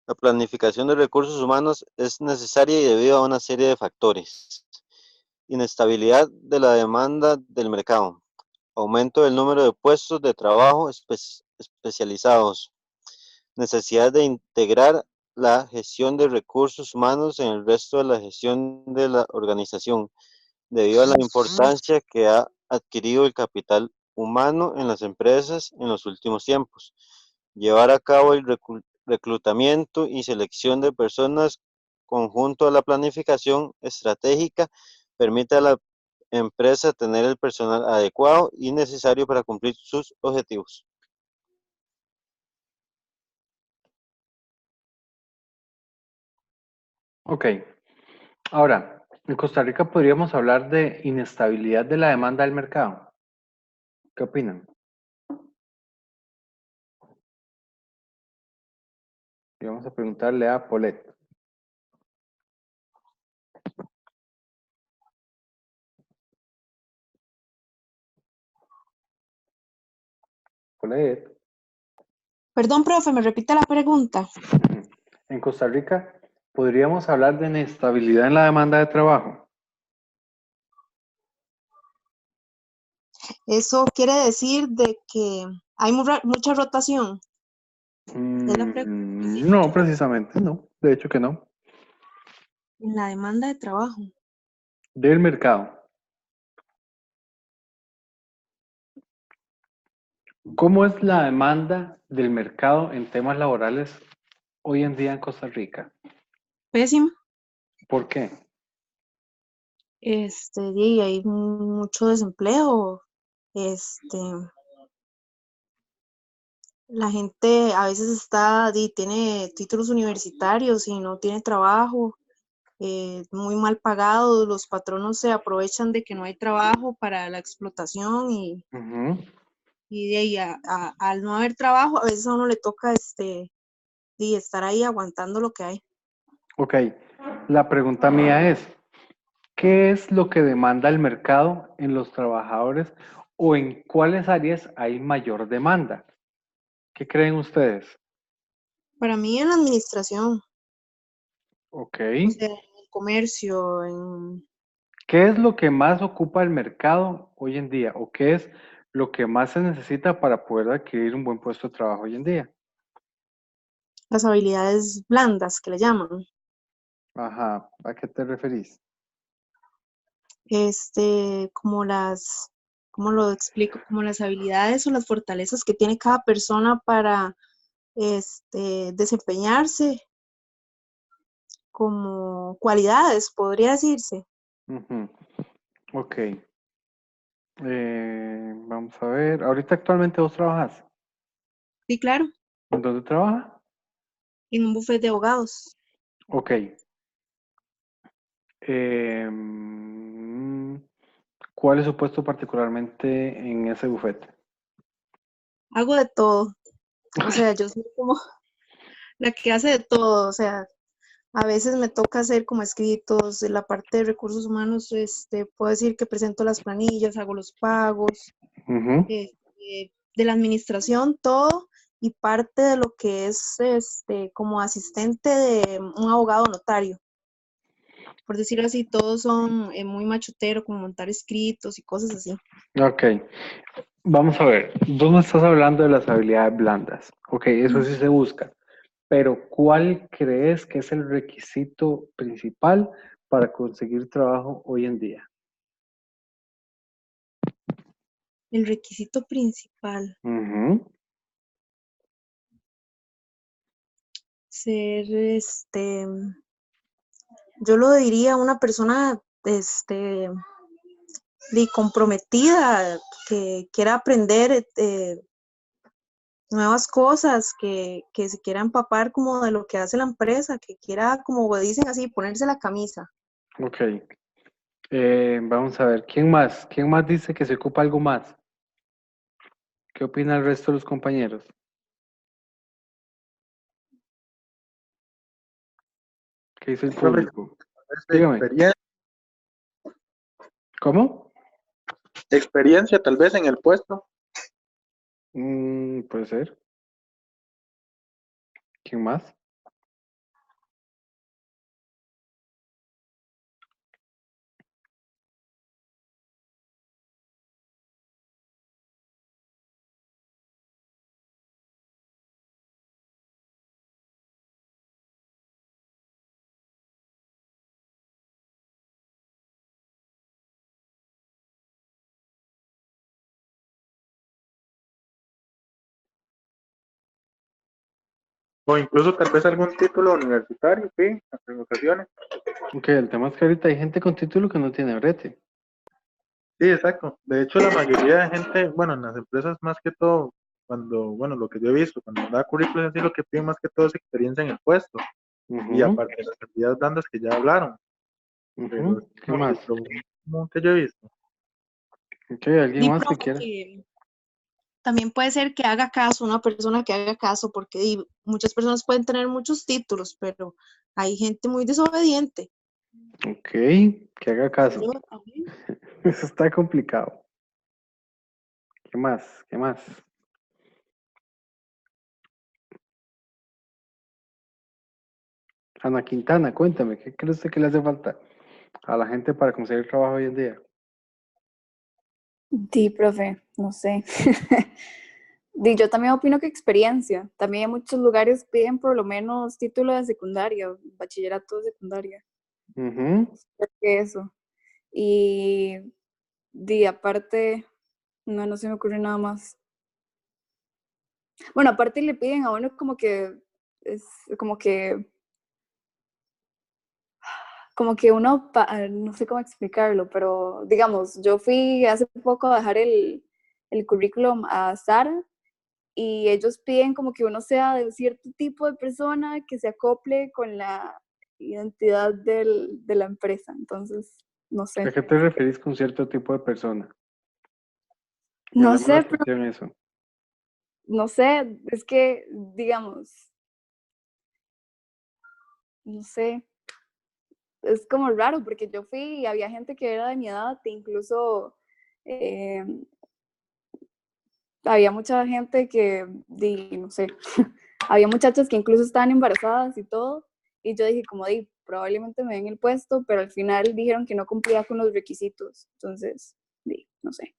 La planificación de recursos humanos es necesaria y debido a una serie de factores. Inestabilidad de la demanda del mercado, aumento del número de puestos de trabajo especializados, necesidad de integrar la gestión de recursos humanos en el resto de la gestión de la organización, debido a la importancia que ha adquirido el capital humano en las empresas en los últimos tiempos. Llevar a cabo el reclutamiento y selección de personas conjunto a la planificación estratégica permite a la empresa tener el personal adecuado y necesario para cumplir sus objetivos. Ok. Ahora, en Costa Rica podríamos hablar de inestabilidad de la demanda del mercado. ¿Qué opinan? Y vamos a preguntarle a Paulette. Paulette. Perdón, profe, me repite la pregunta. En Costa Rica podríamos hablar de inestabilidad en la demanda de trabajo. Eso quiere decir de que hay mucha rotación. Es la pregunta No, precisamente, no. De hecho que no. en la demanda de trabajo. Del mercado. ¿Cómo es la demanda del mercado en temas laborales hoy en día en Costa Rica? Pésimo. ¿Por qué? Y hay mucho desempleo. La gente a veces tiene títulos universitarios y no tiene trabajo, muy mal pagados. Los patronos se aprovechan de que no hay trabajo para la explotación Ujú. y de ahí al no haber trabajo, a veces a uno le toca estar ahí aguantando lo que hay. Ok, la pregunta mía es, ¿qué es lo que demanda el mercado en los trabajadores o en cuáles áreas hay mayor demanda? ¿Qué creen ustedes? Para mí en la administración, Ok. o sea, en el comercio, ¿Qué es lo que más ocupa el mercado hoy en día? ¿O qué es lo que más se necesita para poder adquirir un buen puesto de trabajo hoy en día? las habilidades blandas que le llaman. Ajá, ¿a qué te referís? Como ¿cómo lo explico? Como las habilidades o las fortalezas que tiene cada persona para desempeñarse, como cualidades, podría decirse. Ujú. Ok. Vamos a ver. Ahorita actualmente vos trabajas. Sí, claro, ¿En dónde trabajas? en un bufete de abogados. Ok. Em, ¿Cuál es su puesto particularmente en ese bufete? Hago de todo. O sea, yo soy como la que hace de todo. O sea, a veces me toca hacer como escritos de la parte de recursos humanos. Puedo decir que presento las planillas, hago los pagos, Ujú. de la administración, todo, y parte de lo que es como asistente de un abogado notario. Por decirlo así, todos son muy machuteros, como montar escritos y cosas así. Ok. Vamos a ver. Vos me estás hablando de las habilidades blandas. Ok, eso sí se busca. Pero ¿cuál crees que es el requisito principal para conseguir trabajo hoy en día? El requisito principal, Ujú. ser yo lo diría una persona comprometida, que quiera aprender nuevas cosas, que se quiera empapar como de lo que hace la empresa, que quiera, como dicen así, ponerse la camisa. Ok. Vamos a ver, ¿quién más? ¿Quién más dice que se ocupa algo más? ¿Qué opina el resto de los compañeros? ¿Qué dice el Profe, público? Dígame, experiencia, ¿cómo? experiencia tal vez en el puesto. Puede ser. ¿Quién más? O incluso tal vez algún título universitario, sí, en ocasiones. Ok, el tema es que ahorita hay gente con título que no tiene brete. Sí, exacto. De hecho, la mayoría de gente, bueno, en las empresas más que todo, cuando, bueno, lo que yo he visto, cuando da currículos así, lo que piden más que todo es experiencia en el puesto. Y Ujú, aparte de las habilidades blandas que ya hablaron, pero es ujú. ¿Qué como más? lo mínimo que yo he visto. Ok, ¿alguien más que Profe, quiera? que también puede ser que haga caso, una persona que haga caso, porque muchas personas pueden tener muchos títulos, pero hay gente muy desobediente. Ok, que haga caso. Eso está complicado. ¿Qué más? ¿Qué más? Ana Quintana, cuéntame, ¿qué cree usted que le hace falta a la gente para conseguir trabajo hoy en día? Sí, profe, no sé. Yo también opino que experiencia. También en muchos lugares piden por lo menos título de secundaria, bachillerato de secundaria. Ujú. Creo que eso. Y aparte, no se me ocurre nada más. Bueno, aparte le piden a uno es como que, como que uno, no sé cómo explicarlo, pero digamos, yo fui hace poco a dejar el currículum a Sara y ellos piden como que uno sea de cierto tipo de persona que se acople con la identidad de la empresa. Entonces, no ¿A sé. qué te referís con cierto tipo de persona? Me No llama la sé, pero atención eso. no sé, es que, digamos, no sé, es como raro porque yo fui y había gente que era de mi edad e incluso eh, había mucha gente que, no sé, había muchachas que incluso estaban embarazadas y todo, y yo dije como, probablemente me den el puesto, pero al final dijeron que no cumplía con los requisitos, entonces, no sé.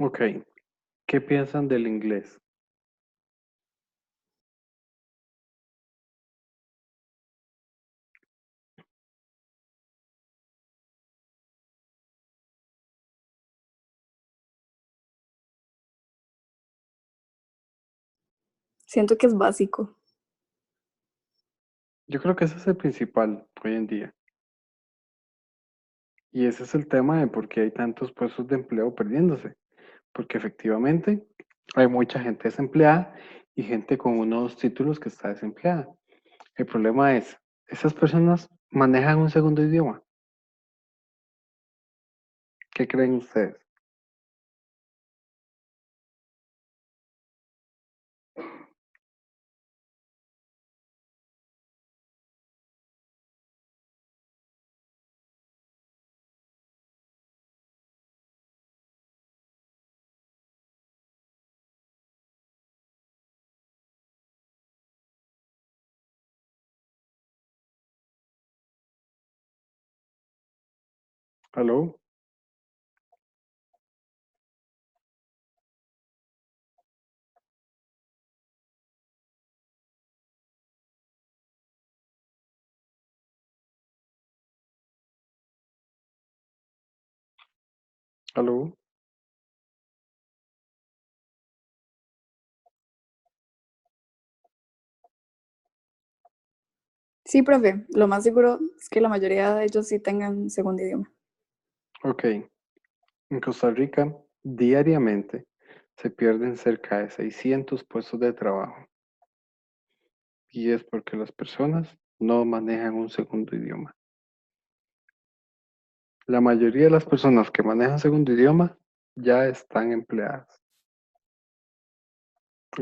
Ok, ¿qué piensan del inglés? Siento que es básico. Yo creo que ese es el principal hoy en día. Y ese es el tema de por qué hay tantos puestos de empleo perdiéndose. Porque efectivamente hay mucha gente desempleada y gente con unos títulos que está desempleada. El problema es, ¿esas personas manejan un segundo idioma? ¿Qué creen ustedes? ¿Aló? ¿Aló? Sí, profe, lo más seguro es que la mayoría de ellos sí tengan segundo idioma. Ok. En Costa Rica, diariamente se pierden cerca de 600 puestos de trabajo. Y es porque las personas no manejan un segundo idioma. La mayoría de las personas que manejan segundo idioma ya están empleadas.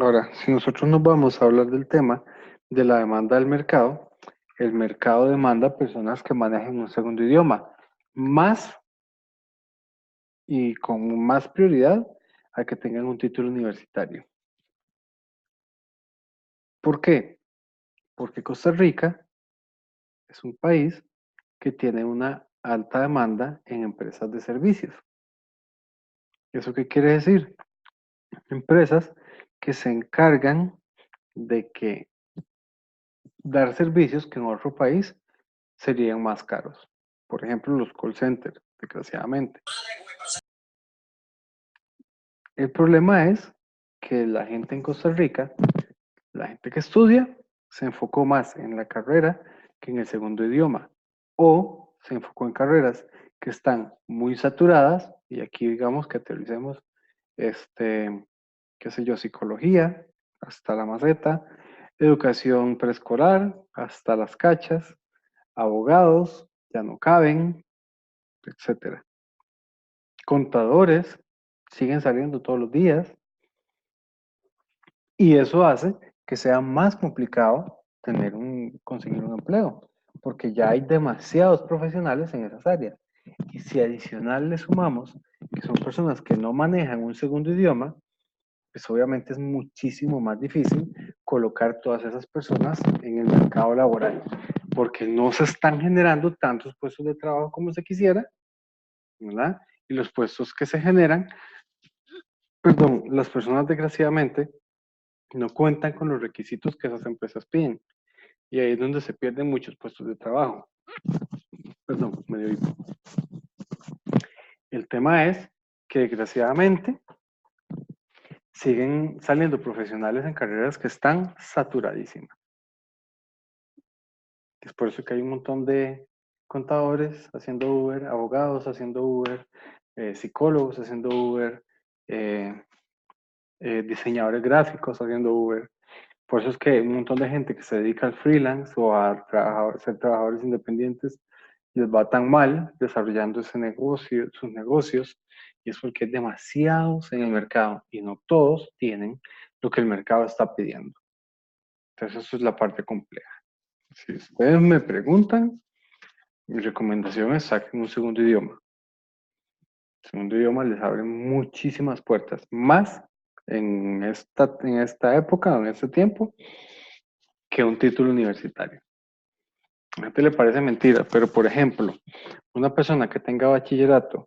Ahora, si nosotros nos vamos a hablar del tema de la demanda del mercado, el mercado demanda personas que manejen un segundo idioma, más y con más prioridad a que tengan un título universitario. ¿Por qué? Porque Costa Rica es un país que tiene una alta demanda en empresas de servicios. ¿Eso qué quiere decir? Empresas que se encargan de que dar servicios que en otro país serían más caros. Por ejemplo, los call centers, desgraciadamente. El problema es que la gente en Costa Rica, la gente que estudia, se enfocó más en la carrera que en el segundo idioma. O se enfocó en carreras que están muy saturadas, y aquí digamos que aterricemos, qué sé yo, psicología, hasta la maceta, educación preescolar, hasta las cachas, abogados, ya no caben, etcétera. Contadores siguen saliendo todos los días y eso hace que sea más complicado conseguir un empleo, porque ya hay demasiados profesionales en esas áreas. Y si adicional le sumamos que son personas que no manejan un segundo idioma, pues obviamente es muchísimo más difícil colocar todas esas personas en el mercado laboral, porque no se están generando tantos puestos de trabajo como se quisiera, ¿verdad? Y los puestos que se generan, perdón, las personas desgraciadamente no cuentan con los requisitos que esas empresas piden. Y ahí es donde se pierden muchos puestos de trabajo. Perdón, medio hipo. El tema es que desgraciadamente siguen saliendo profesionales en carreras que están saturadísimas. Es por eso que hay un montón de contadores haciendo Uber, abogados haciendo Uber, psicólogos haciendo Uber, diseñadores gráficos haciendo Uber. Por eso es que hay un montón de gente que se dedica al freelance o a ser trabajadores independientes les va tan mal desarrollando ese negocio, sus negocios, y es porque hay demasiados en el mercado y no todos tienen lo que el mercado está pidiendo. Entonces, eso es la parte compleja. Si ustedes me preguntan, mi recomendación es saquen un segundo idioma. El segundo idioma les abre muchísimas puertas, más en esta época, en este tiempo, que un título universitario. A la gente le parece mentira, pero por ejemplo, una persona que tenga bachillerato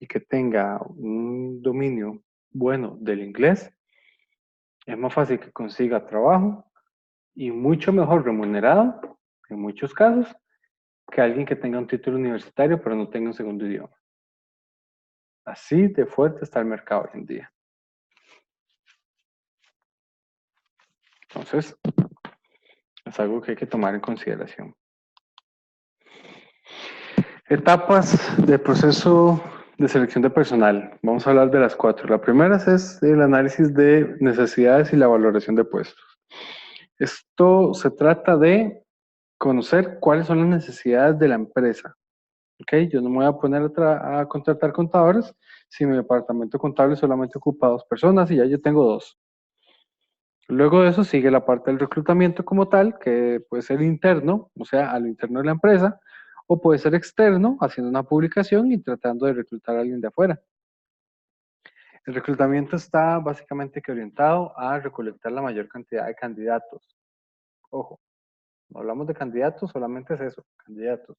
y que tenga un dominio bueno del inglés, es más fácil que consiga trabajo y mucho mejor remunerado, en muchos casos, que alguien que tenga un título universitario pero no tenga un segundo idioma. Así de fuerte está el mercado hoy en día. Entonces, es algo que hay que tomar en consideración. Etapas del proceso de selección de personal. Vamos a hablar de las 4. La primera es el análisis de necesidades y la valoración de puestos. Esto se trata de conocer cuáles son las necesidades de la empresa. ¿Okay? Yo no me voy a poner a contratar contadores si mi departamento contable solamente ocupa 2 personas y ya yo tengo 2. Luego de eso sigue la parte del reclutamiento como tal, que puede ser interno, o sea, a lo interno de la empresa, o puede ser externo, haciendo una publicación y tratando de reclutar a alguien de afuera. El reclutamiento está básicamente que orientado a recolectar la mayor cantidad de candidatos. Ojo, no hablamos de candidatos, solamente es eso, candidatos.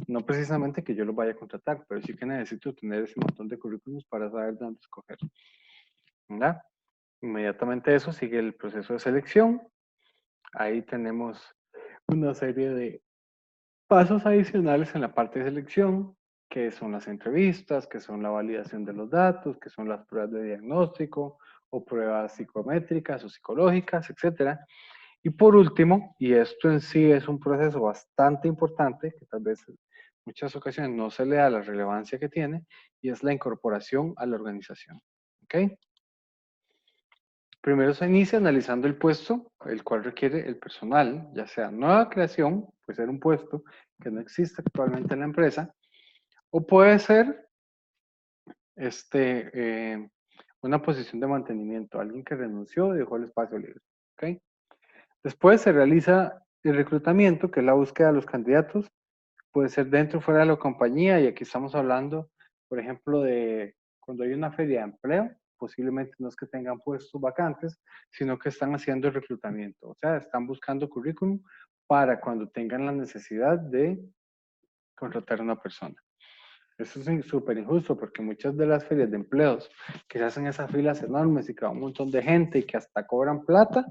No precisamente que yo los vaya a contratar, pero sí que necesito tener ese montón de currículums para saber dónde escoger. ¿Verdad? Inmediatamente eso sigue el proceso de selección. Ahí tenemos una serie de pasos adicionales en la parte de selección, que son las entrevistas, que son la validación de los datos, que son las pruebas de diagnóstico o pruebas psicométricas o psicológicas, etc. Y por último, y esto en sí es un proceso bastante importante, que tal vez muchas ocasiones no se le da la relevancia que tiene y es la incorporación a la organización. ¿Ok? Primero se inicia analizando el puesto, el cual requiere el personal, ya sea nueva creación, puede ser un puesto que no existe actualmente en la empresa, o puede ser una posición de mantenimiento, alguien que renunció y dejó el espacio libre. ¿Ok? Después se realiza el reclutamiento, que es la búsqueda de los candidatos, puede ser dentro o fuera de la compañía, y aquí estamos hablando, por ejemplo, de cuando hay una feria de empleo, posiblemente no es que tengan puestos vacantes, sino que están haciendo el reclutamiento, o sea, están buscando currículum para cuando tengan la necesidad de contratar a una persona. Eso es súper injusto porque muchas de las ferias de empleos que se hacen esas filas enormes y que va un montón de gente y que hasta cobran plata,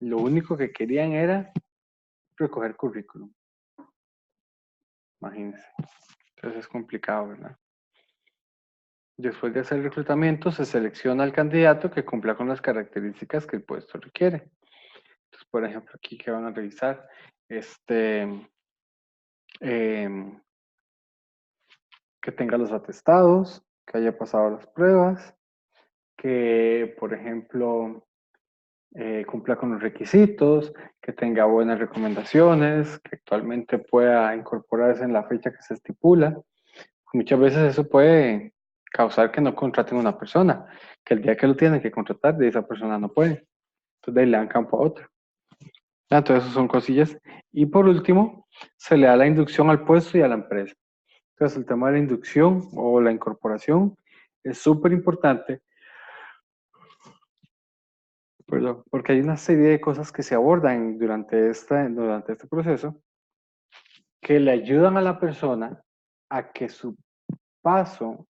lo único que querían era recoger currículum. Imagínense. Entonces es complicado, ¿verdad? Después de hacer el reclutamiento, se selecciona al candidato que cumpla con las características que el puesto requiere. Entonces, por ejemplo, aquí que van a revisar, que tenga los atestados, que haya pasado las pruebas, que, por ejemplo, cumpla con los requisitos, que tenga buenas recomendaciones, que actualmente pueda incorporarse en la fecha que se estipula. Muchas veces eso puede causar que no contraten a una persona, que el día que lo tienen que contratar, de esa persona no puede. Entonces de ahí le dan campo a otro. Entonces, eso son cosillas. Y por último, se le da la inducción al puesto y a la empresa. Entonces, el tema de la inducción o la incorporación es súper importante, perdón, porque hay una serie de cosas que se abordan durante este proceso que le ayudan a la persona a que su paso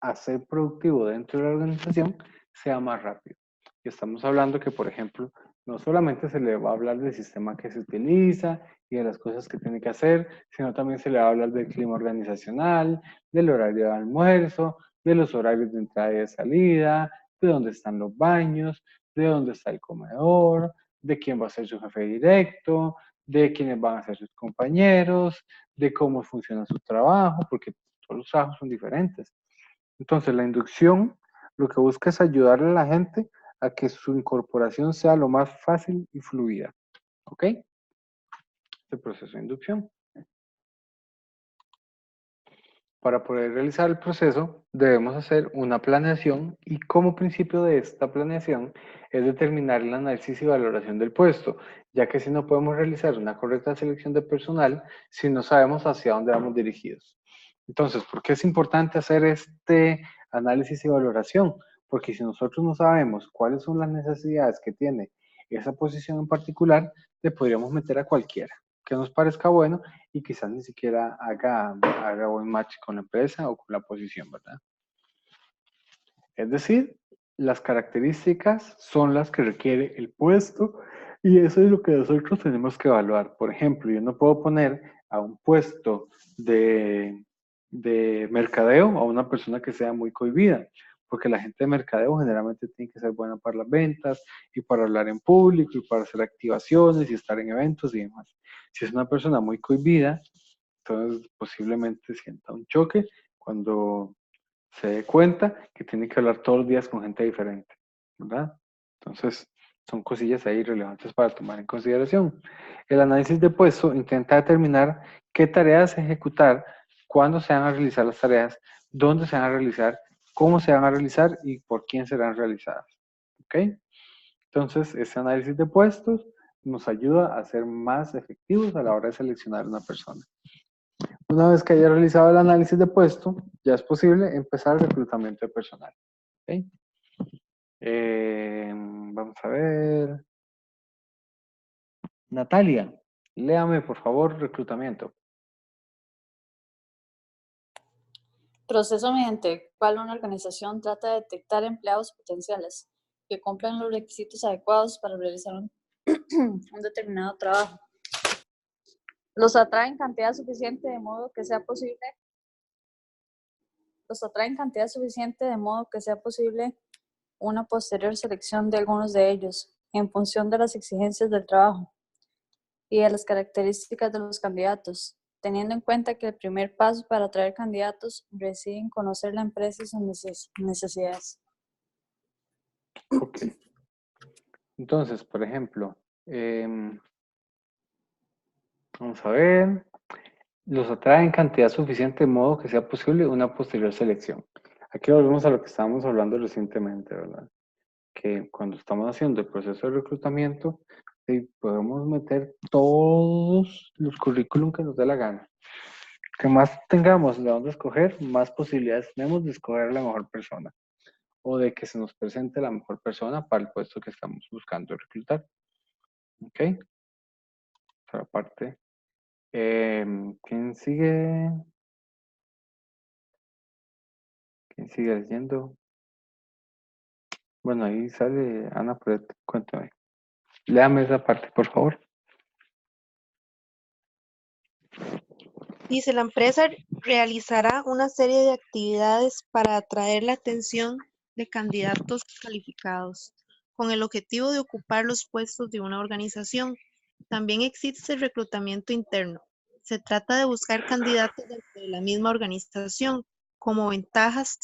a ser productivo dentro de la organización sea más rápido. Y estamos hablando que, por ejemplo, no solamente se le va a hablar del sistema que se utiliza y de las cosas que tiene que hacer, sino también se le va a hablar del clima organizacional, del horario de almuerzo, de los horarios de entrada y de salida, de dónde están los baños, de dónde está el comedor, de quién va a ser su jefe directo, de quiénes van a ser sus compañeros, de cómo funciona su trabajo, porque todos los trabajos son diferentes. Entonces, la inducción lo que busca es ayudarle a la gente a que su incorporación sea lo más fácil y fluida. ¿Ok? Este proceso de inducción. Para poder realizar el proceso, debemos hacer una planeación y como principio de esta planeación es determinar el análisis y valoración del puesto, ya que si no podemos realizar una correcta selección de personal si no sabemos hacia dónde vamos dirigidos. Entonces, ¿por qué es importante hacer este análisis y valoración? Porque si nosotros no sabemos cuáles son las necesidades que tiene esa posición en particular, le podríamos meter a cualquiera que nos parezca bueno y quizás ni siquiera haga buen match con la empresa o con la posición, ¿verdad? Es decir, las características son las que requiere el puesto y eso es lo que nosotros tenemos que evaluar. Por ejemplo, yo no puedo poner a un puesto de mercadeo a una persona que sea muy cohibida, porque la gente de mercadeo generalmente tiene que ser buena para las ventas y para hablar en público y para hacer activaciones y estar en eventos y demás. Si es una persona muy cohibida, entonces posiblemente sienta un choque cuando se dé cuenta que tiene que hablar todos los días con gente diferente, ¿verdad? Entonces, son cosillas ahí relevantes para tomar en consideración. El análisis de puesto intenta determinar qué tareas ejecutar, cuándo se van a realizar las tareas, dónde se van a realizar, cómo se van a realizar y por quién serán realizadas. ¿Ok? Entonces, ese análisis de puestos nos ayuda a ser más efectivos a la hora de seleccionar una persona. Una vez que haya realizado el análisis de puesto, ya es posible empezar el reclutamiento de personal. ¿Okay? Vamos a ver. Natalia, léame por favor reclutamiento. Proceso mediante el cual una organización trata de detectar empleados potenciales que cumplan los requisitos adecuados para realizar un determinado trabajo. Los atrae en cantidad suficiente de modo que sea posible una posterior selección de algunos de ellos en función de las exigencias del trabajo y de las características de los candidatos. teniendo en cuenta que el primer paso para atraer candidatos reside en conocer la empresa y sus necesidades. Ok. Entonces, por ejemplo, vamos a ver. Los atrae en cantidad suficiente de modo que sea posible una posterior selección. Aquí volvemos a lo que estábamos hablando recientemente, ¿verdad? Que cuando estamos haciendo el proceso de reclutamiento, sí, podemos meter todos los currículum que nos dé la gana. Que más tengamos de dónde escoger, más posibilidades tenemos de escoger a la mejor persona o de que se nos presente la mejor persona para el puesto que estamos buscando reclutar. ¿Ok? Otra parte. ¿Quién sigue? ¿Quién sigue leyendo? Bueno, ahí sale Ana Pret, cuéntame. Léame esa parte, por favor. Dice, la empresa realizará una serie de actividades para atraer la atención de candidatos calificados, con el objetivo de ocupar los puestos de una organización. También existe el reclutamiento interno. Se trata de buscar candidatos dentro de la misma organización, como ventajas,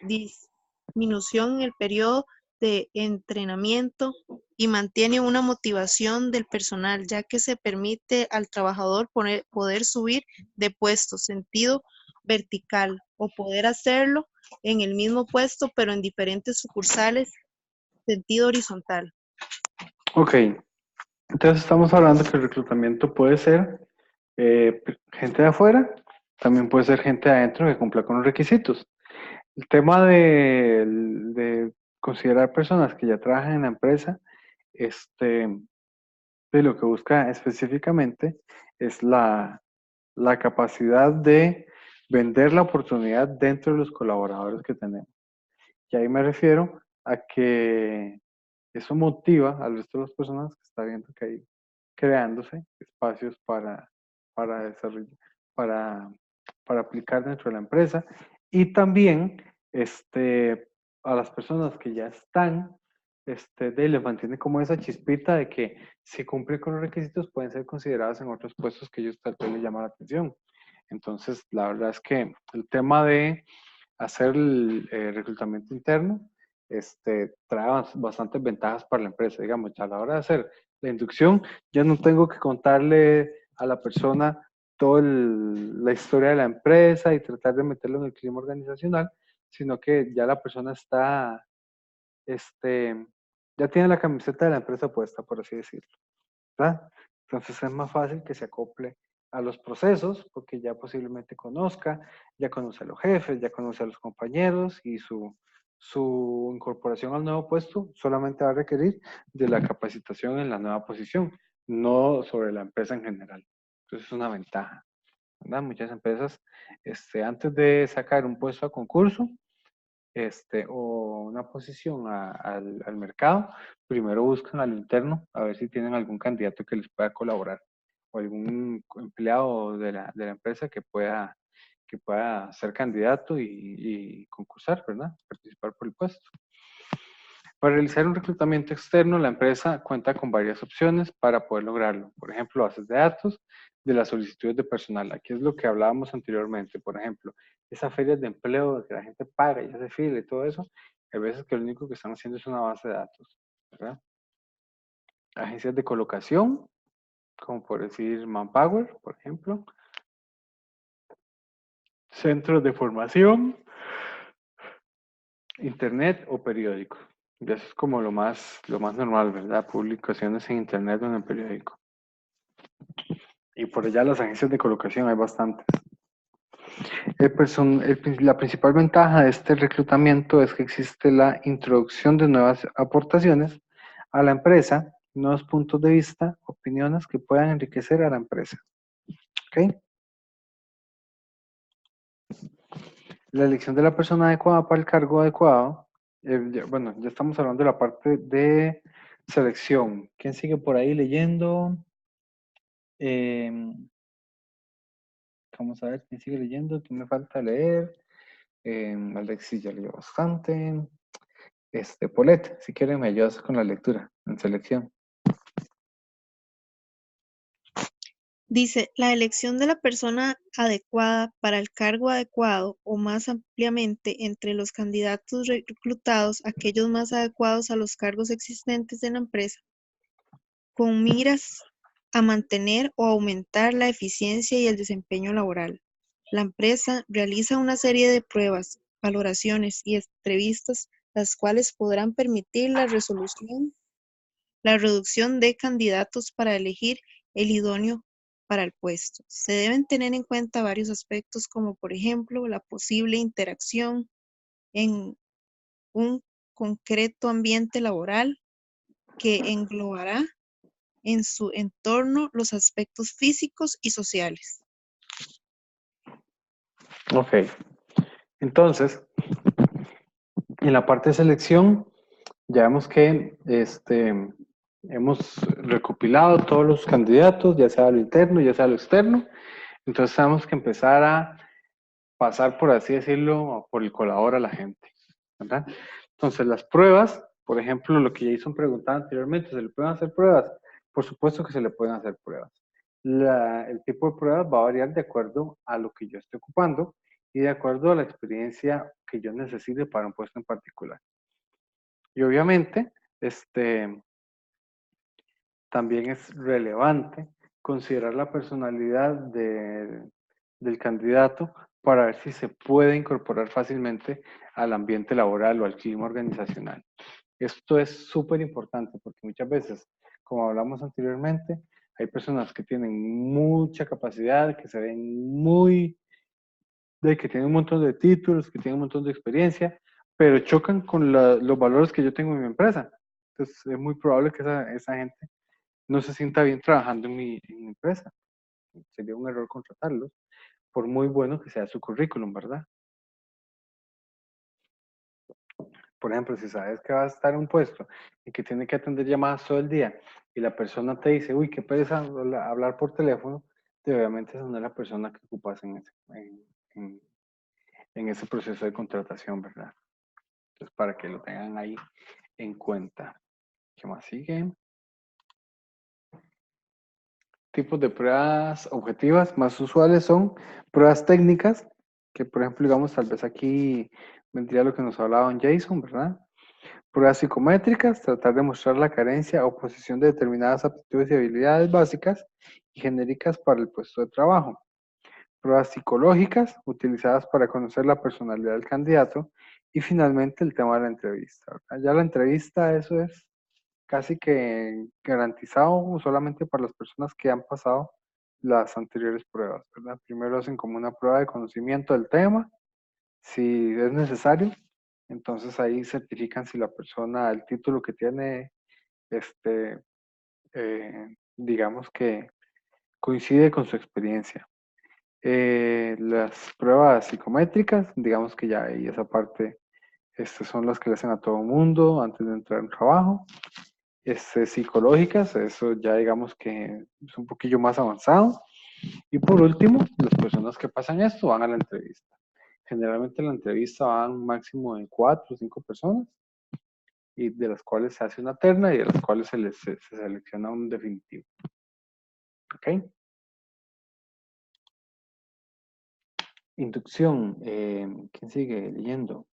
disminución en el periodo de entrenamiento y mantiene una motivación del personal, ya que se permite al trabajador poder subir de puesto, sentido vertical, o poder hacerlo en el mismo puesto, pero en diferentes sucursales, sentido horizontal. Ok, entonces estamos hablando que el reclutamiento puede ser gente de afuera, también puede ser gente de adentro que cumpla con los requisitos. El tema de considerar personas que ya trabajan en la empresa, de lo que busca específicamente es la capacidad de vender la oportunidad dentro de los colaboradores que tenemos. Y ahí me refiero a que eso motiva al resto de las personas que está viendo que hay creándose espacios para desarrollo, para, para aplicar dentro de la empresa. Y también a las personas que ya están, les mantiene como esa chispita de que si cumplen con los requisitos pueden ser consideradas en otros puestos que ellos tal vez les llama la atención. Entonces, la verdad es que el tema de hacer el reclutamiento interno trae bastantes ventajas para la empresa. Digamos, ya a la hora de hacer la inducción, ya no tengo que contarle a la persona toda la historia de la empresa y tratar de meterlo en el clima organizacional, sino que ya la persona está, ya tiene la camiseta de la empresa puesta, por así decirlo, ¿verdad? Entonces es más fácil que se acople a los procesos, porque ya posiblemente conozca, ya conoce a los jefes, ya conoce a los compañeros y su incorporación al nuevo puesto solamente va a requerir de la capacitación en la nueva posición, no sobre la empresa en general. Entonces es una ventaja, ¿verdad? Muchas empresas, antes de sacar un puesto a concurso, o una posición al mercado, primero buscan al interno a ver si tienen algún candidato que les pueda colaborar o algún empleado de la empresa que pueda ser candidato y concursar, ¿verdad? Participar por el puesto. Para realizar un reclutamiento externo, la empresa cuenta con varias opciones para poder lograrlo. Por ejemplo, bases de datos de las solicitudes de personal. Aquí es lo que hablábamos anteriormente. Por ejemplo, esas ferias de empleo que la gente paga y hace fila y todo eso, hay veces que lo único que están haciendo es una base de datos, ¿verdad? Agencias de colocación, como por decir Manpower, por ejemplo. Centros de formación, internet o periódico. Y eso es como lo más normal, ¿verdad? Publicaciones en internet o en el periódico. Y por allá las agencias de colocación hay bastantes. La principal ventaja de este reclutamiento es que existe la introducción de nuevas aportaciones a la empresa, nuevos puntos de vista, opiniones que puedan enriquecer a la empresa. ¿Ok? La elección de la persona adecuada para el cargo adecuado. Bueno, ya estamos hablando de la parte de selección. ¿Quién sigue por ahí leyendo? Vamos a ver quién sigue leyendo. ¿Quién me falta leer? Alexis ya leyó bastante. Paulette, si quieren me ayudas con la lectura en selección. Dice, la elección de la persona adecuada para el cargo adecuado o más ampliamente entre los candidatos reclutados, aquellos más adecuados a los cargos existentes en la empresa, con miras a mantener o aumentar la eficiencia y el desempeño laboral. La empresa realiza una serie de pruebas, valoraciones y entrevistas, las cuales podrán permitir la reducción de candidatos para elegir el idóneo para el puesto. Se deben tener en cuenta varios aspectos como por ejemplo la posible interacción en un concreto ambiente laboral que englobará en su entorno los aspectos físicos y sociales. Ok. Entonces, en la parte de selección, ya vemos que hemos recopilado todos los candidatos, ya sea lo interno, ya sea lo externo. Entonces tenemos que empezar a pasar, por así decirlo, por el colador a la gente, ¿verdad? Entonces las pruebas, por ejemplo, lo que Jason preguntaba anteriormente, ¿se le pueden hacer pruebas? Por supuesto que se le pueden hacer pruebas. El tipo de pruebas va a variar de acuerdo a lo que yo esté ocupando y de acuerdo a la experiencia que yo necesite para un puesto en particular. Y obviamente, también es relevante considerar la personalidad del candidato para ver si se puede incorporar fácilmente al ambiente laboral o al clima organizacional. Esto es súper importante porque muchas veces, como hablamos anteriormente, hay personas que tienen mucha capacidad, que se ven que tienen un montón de títulos, que tienen un montón de experiencia, pero chocan con los valores que yo tengo en mi empresa. Entonces es muy probable que esa gente no se sienta bien trabajando en mi empresa. Sería un error contratarlos, por muy bueno que sea su currículum, ¿verdad? Por ejemplo, si sabes que vas a estar en un puesto y que tiene que atender llamadas todo el día y la persona te dice, uy, qué pereza hablar por teléfono, obviamente esa no es la persona que ocupas en ese proceso de contratación, ¿verdad? Entonces, para que lo tengan ahí en cuenta. ¿Qué más sigue? Tipos de pruebas objetivas más usuales son pruebas técnicas, que por ejemplo, digamos, tal vez aquí vendría lo que nos hablaba Jason, ¿verdad? Pruebas psicométricas, tratar de mostrar la carencia o posición de determinadas aptitudes y habilidades básicas y genéricas para el puesto de trabajo. Pruebas psicológicas, utilizadas para conocer la personalidad del candidato. Y finalmente el tema de la entrevista, ¿verdad? Ya la entrevista, eso es casi que garantizado solamente para las personas que han pasado las anteriores pruebas, ¿verdad? Primero hacen como una prueba de conocimiento del tema, si es necesario, entonces ahí certifican si la persona, el título que tiene, digamos que coincide con su experiencia. Las pruebas psicométricas, digamos que ya ahí esa parte, son las que le hacen a todo mundo antes de entrar en trabajo. Psicológicas, eso ya digamos que es un poquillo más avanzado. Y por último, las personas que pasan esto van a la entrevista. Generalmente en la entrevista van un máximo de 4 o 5 personas, y de las cuales se hace una terna y de las cuales se selecciona un definitivo. ¿Ok? Inducción. ¿Quién sigue leyendo?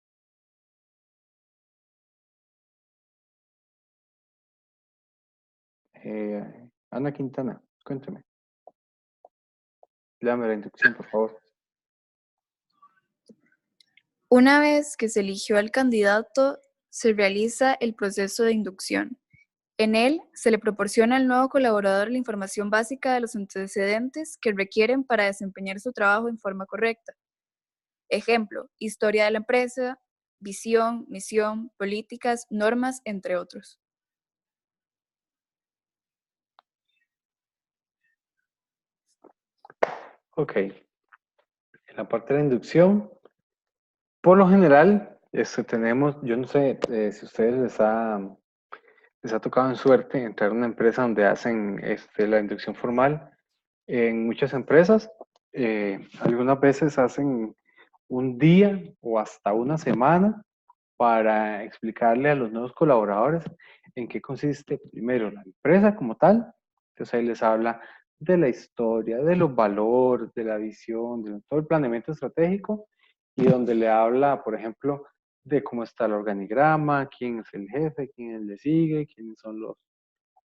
Ana Quintana, cuéntame. Léame la inducción, por favor. Una vez que se eligió al candidato, se realiza el proceso de inducción. En él se le proporciona al nuevo colaborador la información básica de los antecedentes que requieren para desempeñar su trabajo en forma correcta. Ejemplo, historia de la empresa, visión, misión, políticas, normas, entre otros. Ok. En la parte de la inducción, por lo general, tenemos, yo no sé si a ustedes les ha tocado en suerte entrar a una empresa donde hacen la inducción formal. En muchas empresas, algunas veces hacen un día o hasta una semana para explicarle a los nuevos colaboradores en qué consiste primero la empresa como tal. Entonces ahí les habla de la historia, de los valores, de la visión, de todo el planeamiento estratégico, y donde le habla, por ejemplo, de cómo está el organigrama, quién es el jefe, quién le sigue, quiénes son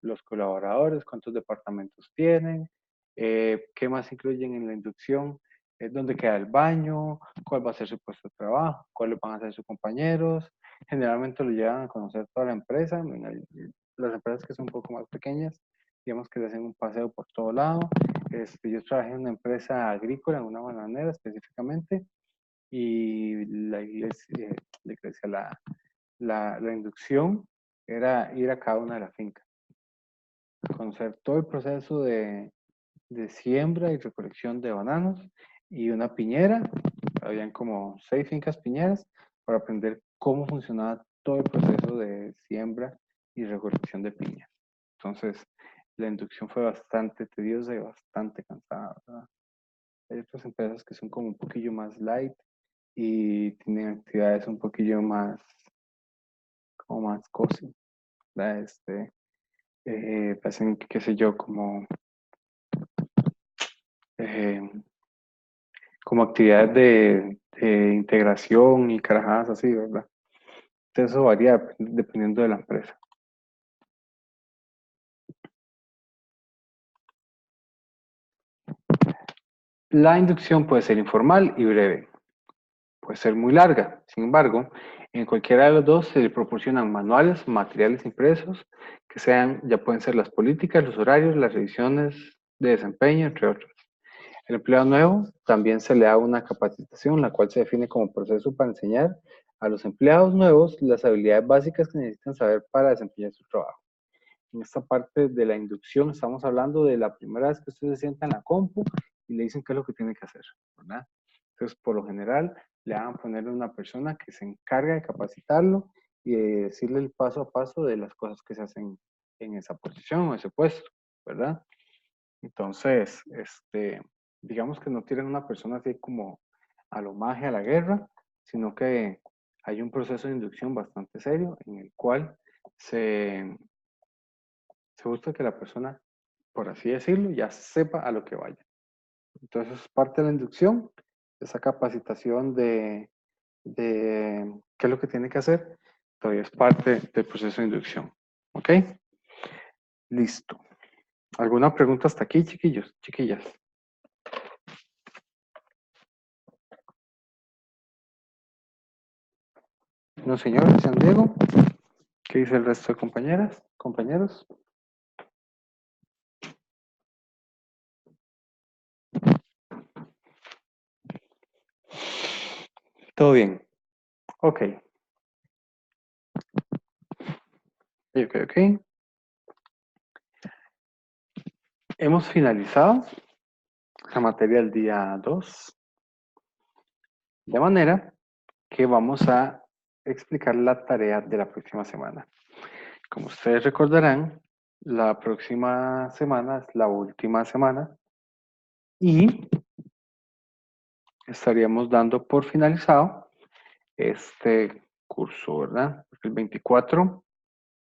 los colaboradores, cuántos departamentos tienen, qué más incluyen en la inducción, dónde queda el baño, cuál va a ser su puesto de trabajo, cuáles van a ser sus compañeros. Generalmente lo llevan a conocer toda la empresa. Las empresas que son un poco más pequeñas, digamos que le hacen un paseo por todo lado. Yo trabajé en una empresa agrícola, en una bananera específicamente, y la inducción era ir a cada una de las fincas, conocer todo el proceso de siembra y recolección de bananos y una piñera. Habían como 6 fincas piñeras para aprender cómo funcionaba todo el proceso de siembra y recolección de piña. Entonces, la inducción fue bastante tediosa y bastante cansada, ¿verdad? Hay otras empresas que son como un poquillo más light y tienen actividades un poquillo más, como más cozy, ¿verdad? Hacen, qué sé yo, como actividades de integración y carajadas así, ¿verdad? Entonces eso varía dependiendo de la empresa. La inducción puede ser informal y breve. Puede ser muy larga. Sin embargo, en cualquiera de los dos se le proporcionan manuales, materiales impresos, que sean, ya pueden ser las políticas, los horarios, las revisiones de desempeño, entre otros. El empleado nuevo también se le da una capacitación, la cual se define como proceso para enseñar a los empleados nuevos las habilidades básicas que necesitan saber para desempeñar su trabajo. En esta parte de la inducción estamos hablando de la primera vez que usted se sienta en la compu y le dicen qué es lo que tiene que hacer, ¿verdad? Entonces, por lo general, le van a poner a una persona que se encarga de capacitarlo y de decirle el paso a paso de las cosas que se hacen en esa posición o ese puesto, ¿verdad? Entonces, digamos que no tienen una persona así como a lo magia, a la guerra, sino que hay un proceso de inducción bastante serio en el cual se busca que la persona, por así decirlo, ya sepa a lo que vaya. Entonces, parte de la inducción, esa capacitación de qué es lo que tiene que hacer, todavía es parte del proceso de inducción. ¿Ok? Listo. ¿Alguna pregunta hasta aquí, chiquillos, chiquillas? No, señor, San Diego. ¿Qué dice el resto de compañeras, compañeros? Todo bien. Ok. Ok. Hemos finalizado la materia del día 2. De manera que vamos a explicar la tarea de la próxima semana. Como ustedes recordarán, la próxima semana es la última semana y estaríamos dando por finalizado este curso, ¿verdad? Porque el 24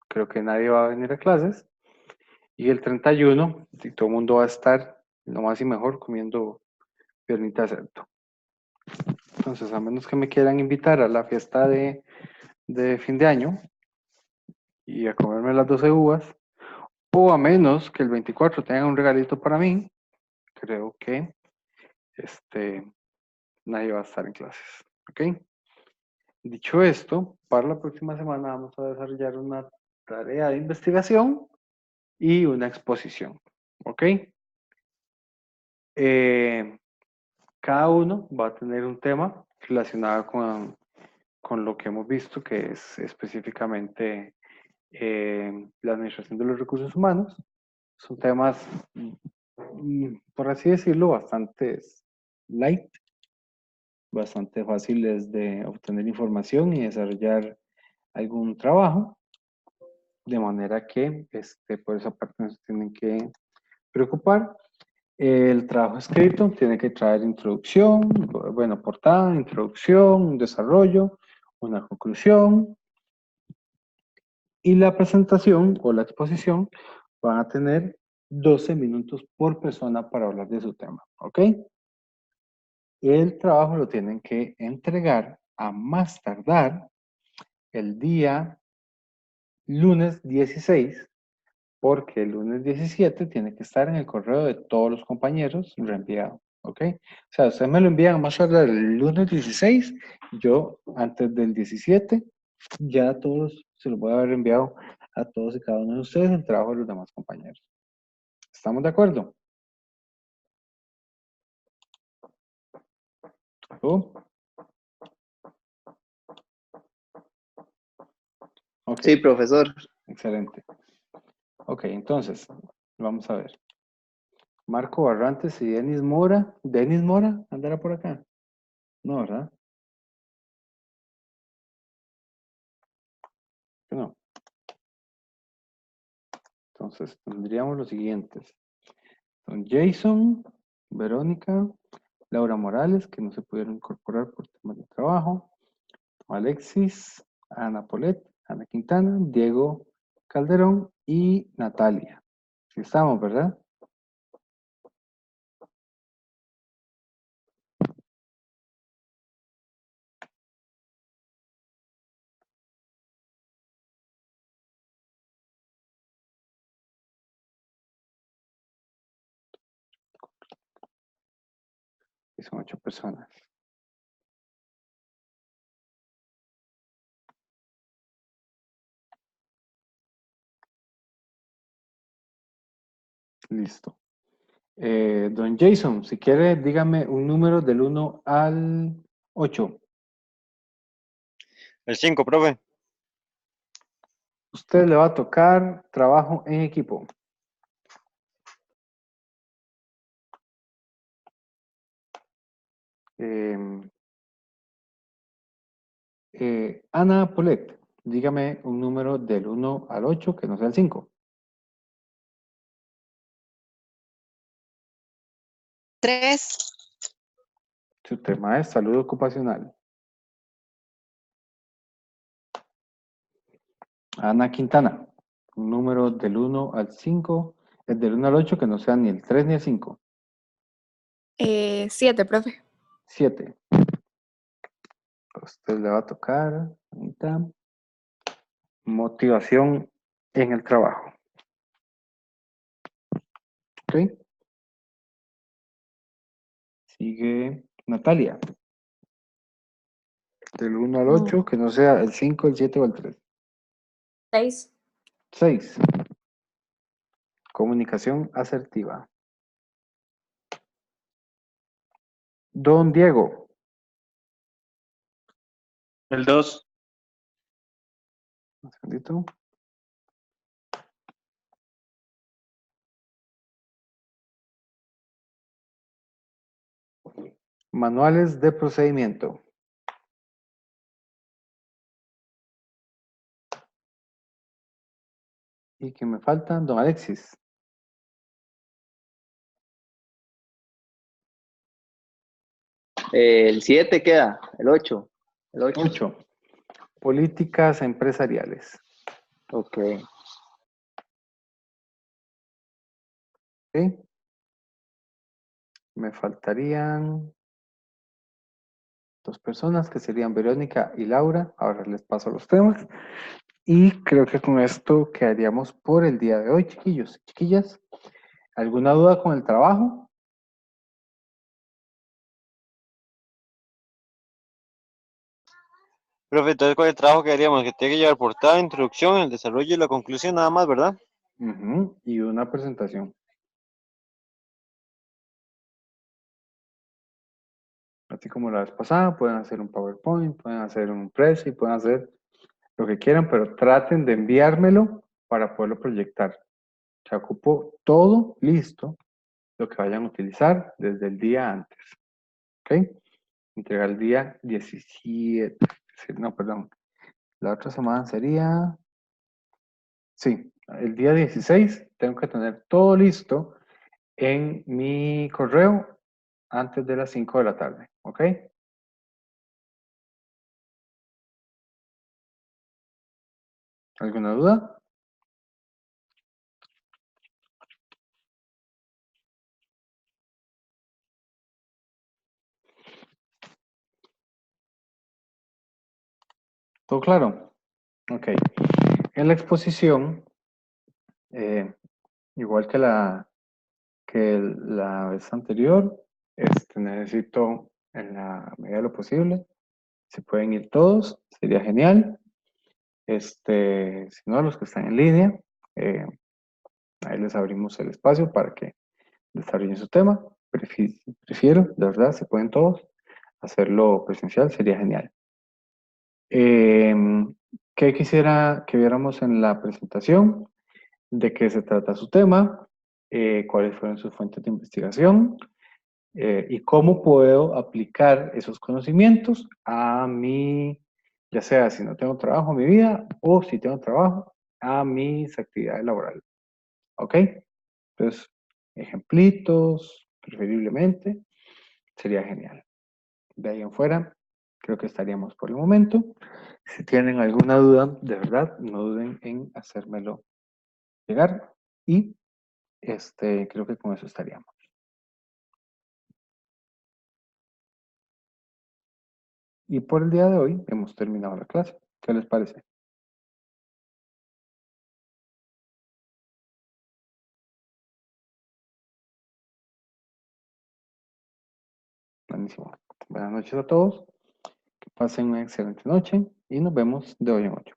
creo que nadie va a venir a clases y el 31 todo el mundo va a estar lo más y mejor comiendo piernita de cerdo. Entonces, a menos que me quieran invitar a la fiesta de fin de año y a comerme las 12 uvas, o a menos que el 24 tengan un regalito para mí, creo que nadie va a estar en clases. ¿Ok? Dicho esto, para la próxima semana vamos a desarrollar una tarea de investigación y una exposición. ¿Ok? Cada uno va a tener un tema relacionado con lo que hemos visto, que es específicamente la administración de los recursos humanos. Son temas, por así decirlo, bastante light, bastante fáciles de obtener información y desarrollar algún trabajo, de manera que por esa parte no se tienen que preocupar. El trabajo escrito tiene que traer introducción, bueno, portada, introducción, un desarrollo, una conclusión, y la presentación o la exposición van a tener 12 minutos por persona para hablar de su tema, ¿ok? El trabajo lo tienen que entregar a más tardar el día lunes 16, porque el lunes 17 tiene que estar en el correo de todos los compañeros reenviado, ¿ok? O sea, ustedes me lo envían a más tardar el lunes 16, yo antes del 17 ya a todos se los voy a haber enviado a todos y cada uno de ustedes el trabajo de los demás compañeros. ¿Estamos de acuerdo? ¿Oh? Ok, Sí, profesor. excelente. Ok, entonces, vamos a ver. Marco Barrantes y Denis Mora. ¿Denis Mora andará por acá? No, ¿verdad? No. Entonces, tendríamos los siguientes. Son Jason, Verónica, Laura Morales, que no se pudieron incorporar por temas de trabajo, Alexis, Ana Polet, Ana Quintana, Diego Calderón y Natalia. Sí estamos, ¿verdad? Y son 8 personas. Listo. Don Jason, si quiere, dígame un número del 1 al 8. El 5, profe. Usted le va a tocar trabajo en equipo. Ana Polet, dígame un número del 1 al 8 que no sea el 5. 3. Su tema es salud ocupacional. Ana Quintana, un número del 1 al 5, el del 1 al 8 que no sea ni el 3 ni el 5. 7, profe. 7. A usted le va a tocar ahorita, motivación en el trabajo. ¿Ok? Sigue Natalia. Del 1 al 8, que no sea el 5, el 7 o el 3. 6. 6. Comunicación asertiva. Don Diego. El 2. Un segundito. Manuales de procedimiento. ¿Y que me faltan? Don Alexis. El 7 queda, el 8. El 8. 8. Políticas empresariales. Ok. ¿Ok? Me faltarían 2 personas que serían Verónica y Laura. Ahora les paso los temas. Y creo que con esto quedaríamos por el día de hoy, chiquillos, chiquillas. ¿Alguna duda con el trabajo? Profe, entonces con el trabajo que haríamos, que tiene que llevar portada, introducción, el desarrollo y la conclusión nada más, ¿verdad? Ujú, y una presentación. Así como la vez pasada, pueden hacer un PowerPoint, pueden hacer un Prezi, pueden hacer lo que quieran, pero traten de enviármelo para poderlo proyectar. Se ocupó todo listo, lo que vayan a utilizar desde el día antes. ¿Ok? Entregar el día 17. No, perdón. La otra semana sería... Sí, el día 16 tengo que tener todo listo en mi correo antes de las 5 de la tarde. ¿Ok? ¿Alguna duda? ¿Todo claro? Ok. En la exposición, igual que la vez anterior, necesito, en la medida de lo posible, si pueden ir todos, sería genial. Si no, los que están en línea, ahí les abrimos el espacio para que desarrollen su tema. Prefiero, de verdad, si pueden todos, hacerlo presencial, sería genial. ¿Qué quisiera que viéramos en la presentación? ¿De qué se trata su tema? ¿Cuáles fueron sus fuentes de investigación? Y cómo puedo aplicar esos conocimientos a mi, ya sea si no tengo trabajo en mi vida o si tengo trabajo, a mis actividades laborales. ¿Ok? Entonces, ejemplitos, preferiblemente, sería genial. De ahí en fuera, creo que estaríamos por el momento. Si tienen alguna duda, de verdad, no duden en hacérmelo llegar. Y creo que con eso estaríamos. Y por el día de hoy hemos terminado la clase. ¿Qué les parece? Buenísimo. Buenas noches a todos. Que pasen una excelente noche y nos vemos de hoy en 8.